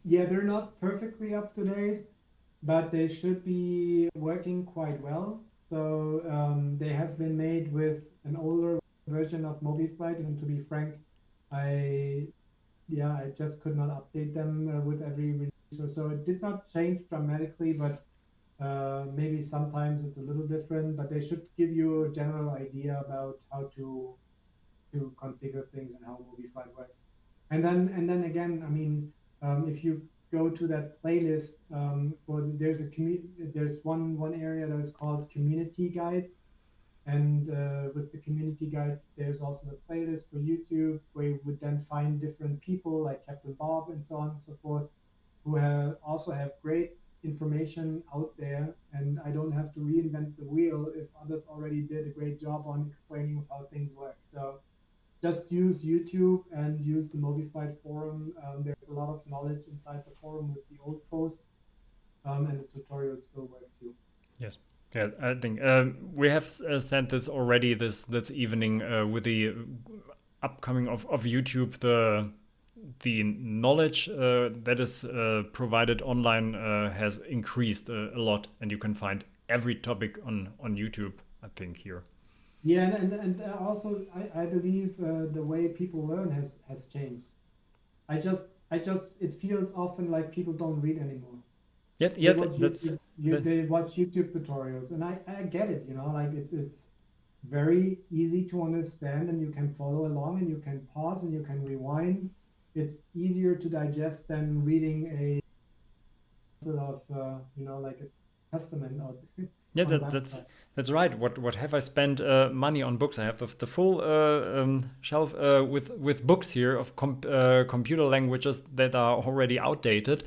Yeah, they're not perfectly up to date, but they should be working quite well. So they have been made with an older version of MobiFlight, and to be frank, I just could not update them with every release or so. It did not change dramatically, but maybe sometimes it's a little different. But they should give you a general idea about how to configure things and how MobiFlight works. And then again, I mean, if you go to that playlist there's one area that is called community guides, and with the community guides, there's also the playlist for YouTube where you would then find different people like Captain Bob and so on and so forth, who also have great information out there, and I don't have to reinvent the wheel if others already did a great job on explaining how things work. So just use YouTube and use the MobiFlight forum. There's a lot of knowledge inside the forum with the old posts, and the tutorials still work too.
Yes. Yeah, I think we have sent this already this evening with the upcoming of YouTube. The knowledge that is provided online has increased a lot, and you can find every topic on YouTube, I think, here.
Yeah, and also I believe the way people learn has changed. I just it feels often like people don't read anymore.
Yeah,
They watch YouTube tutorials, and I get it, you know, like it's very easy to understand, and you can follow along, and you can pause, and you can rewind. It's easier to digest than reading a of like a testament or
yeah, that's right. What have I spent money on books? I have the full shelf with books here of computer languages that are already outdated.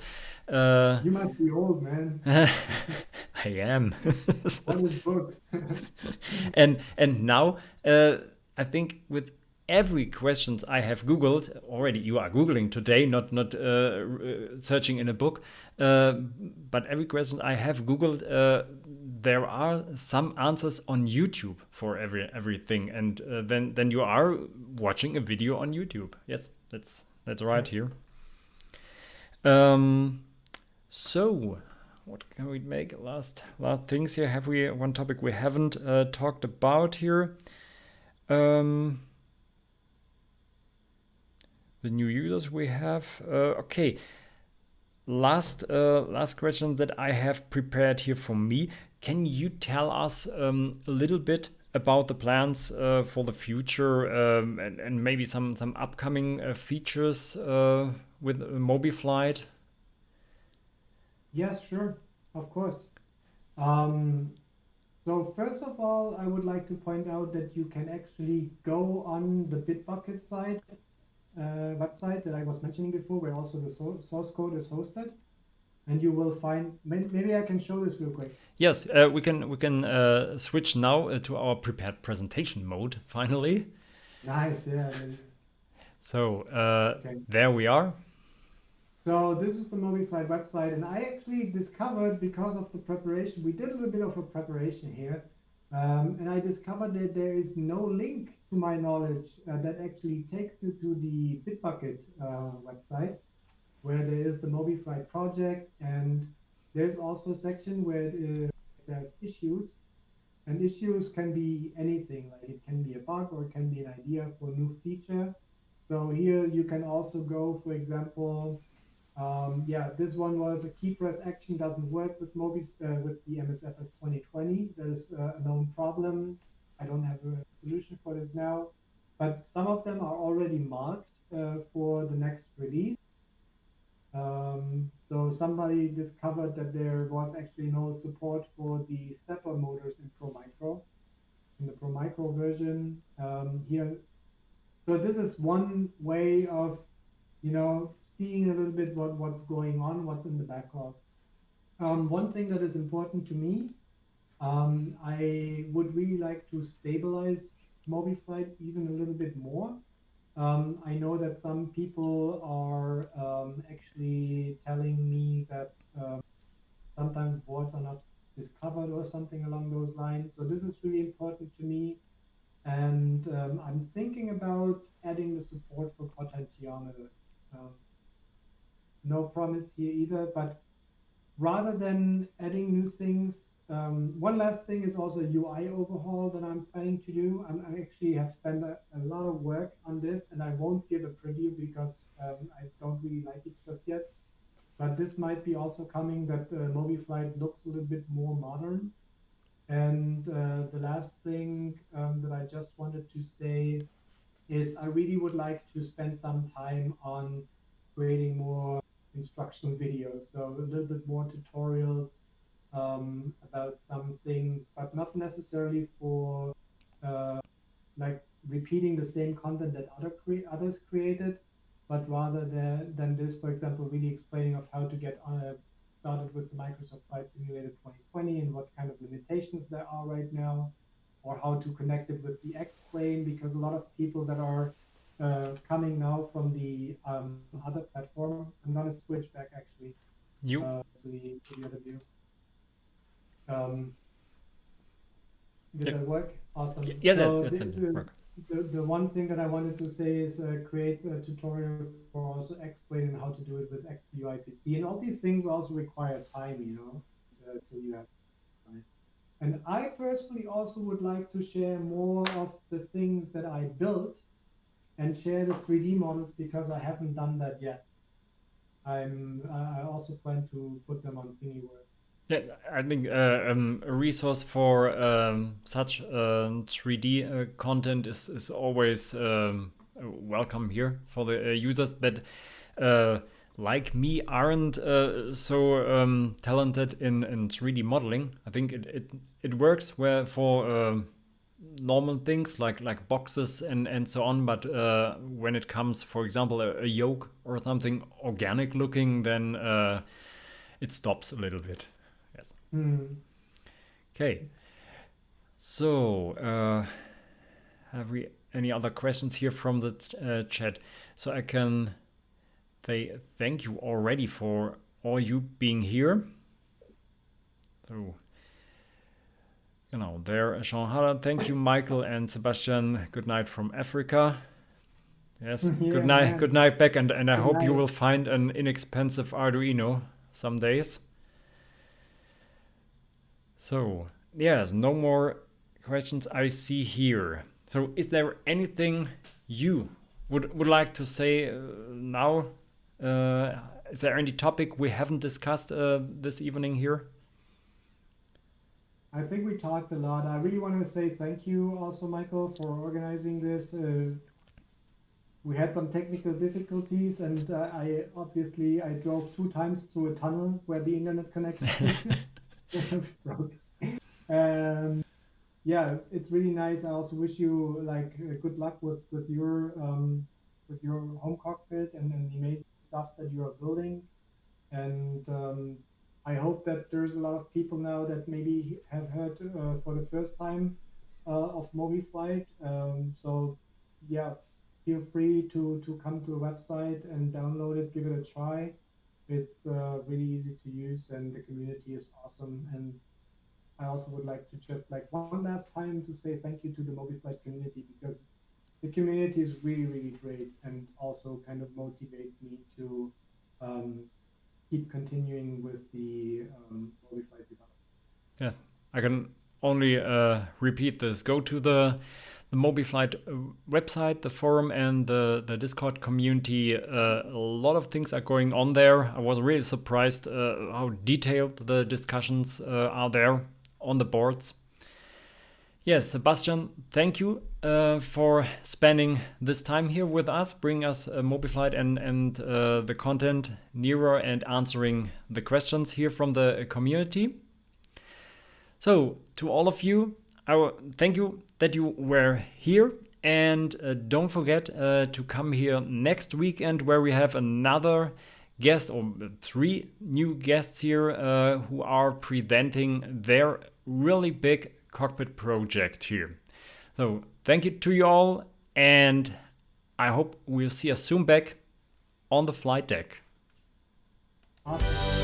You must be old, man.
I am.
What is books?
and now I think with every questions I have Googled already, you are Googling today, not searching in a book, but every question I have Googled, there are some answers on YouTube for everything, and then you are watching a video on YouTube. Yes, that's right here. So what can we make last things here? Have we one topic we haven't talked about here? The new users we have. Okay. Last question that I have prepared here for me. Can you tell us a little bit about the plans for the future and maybe some upcoming features with MobiFlight?
Yes, sure, of course. So first of all, I would like to point out that you can actually go on the Bitbucket site website that I was mentioning before, where also the source code is hosted, and you will find. Maybe I can show this real quick.
Yes, we can switch now to our prepared presentation mode. Finally.
Nice, yeah.
So there we are.
So this is the MobiFlight website, and I actually discovered, because of the preparation, we did a little bit of a preparation here, and I discovered that there is no link, to my knowledge, that actually takes you to the Bitbucket website, where there is the MobiFlight project, and there's also a section where it says issues, and issues can be anything, like it can be a bug or it can be an idea for a new feature. So here you can also go, for example, this one was a key press action doesn't work with with the MSFS 2020. There's a known problem. I don't have a solution for this now, but some of them are already marked for the next release. So somebody discovered that there was actually no support for the stepper motors in ProMicro, in the ProMicro version here. So this is one way of, seeing a little bit what's going on, what's in the backlog. One thing that is important to me, I would really like to stabilize MobiFlight even a little bit more. I know that some people are actually telling me that sometimes boards are not discovered or something along those lines. So this is really important to me. And I'm thinking about adding the support for potentiometers. Um, no promise here either, but rather than adding new things, one last thing is also UI overhaul that I'm planning to do. I actually have spent a lot of work on this, and I won't give a preview because I don't really like it just yet. But this might be also coming that MobiFlight looks a little bit more modern. And the last thing that I just wanted to say is I really would like to spend some time on creating more instructional videos. So a little bit more tutorials about some things, but not necessarily for like repeating the same content that others created, but rather than this, for example, really explaining of how to get started with the Microsoft Flight Simulator 2020 and what kind of limitations there are right now, or how to connect it with the X-plane, because a lot of people that are coming now from the other platform, I'm gonna switch back actually to the other view. Did that work? Awesome.
Yes,
so
that's work.
The one thing that I wanted to say is create a tutorial for also explaining how to do it with XPU IPC, and all these things also require time, you know, till you have time. And I personally also would like to share more of the things that I built and share the 3D models because I haven't done that yet. I also plan to put them on Thingiverse.
Yeah, I think a resource for such 3D content is always welcome here for the users that, like me, aren't so talented in 3D modeling. I think it works where for normal things like boxes and so on, but when it comes, for example, a yoke or something organic looking, then it stops a little bit. Yes. Okay. So, have we any other questions here from the chat? So I can say thank you already for all you being here. So, you know, there, Jean Haller, thank you, Michael and Sebastian. Good night from Africa. Yes.
Yeah,
good night.
man.
Good night back, and I
Good
hope you
night.
will find an inexpensive Arduino some days. So, yes, no more questions I see here. So, is there anything you would like to say now? Is there any topic we haven't discussed this evening here?
I think we talked a lot. I really want to say thank you also, Michael, for organizing this. We had some technical difficulties, and I drove 2 times through a tunnel where the internet connection broke. Yeah, it's really nice. I also wish you like good luck with your home cockpit and the amazing stuff that you are building. And I hope that there's a lot of people now that maybe have heard for the first time of MobiFlight. So yeah, feel free to come to the website and download it, give it a try. It's really easy to use, and the community is awesome. And I also would like to just like one last time to say thank you to the MobiFlight community, because the community is really, really great and also kind of motivates me to keep continuing with the MobiFlight development.
Yeah, I can only repeat this. Go to the MobiFlight website, the forum, and the Discord community. A lot of things are going on there. I was really surprised how detailed the discussions are there on the boards. Yes, Sebastian, thank you for spending this time here with us, bringing us MobiFlight and the content nearer and answering the questions here from the community. So, to all of you, I thank you that you were here, and don't forget to come here next weekend where we have another guest, or 3 new guests here who are presenting their really big cockpit project here. So thank you to you all, and I hope we'll see us soon back on the flight deck.
Awesome.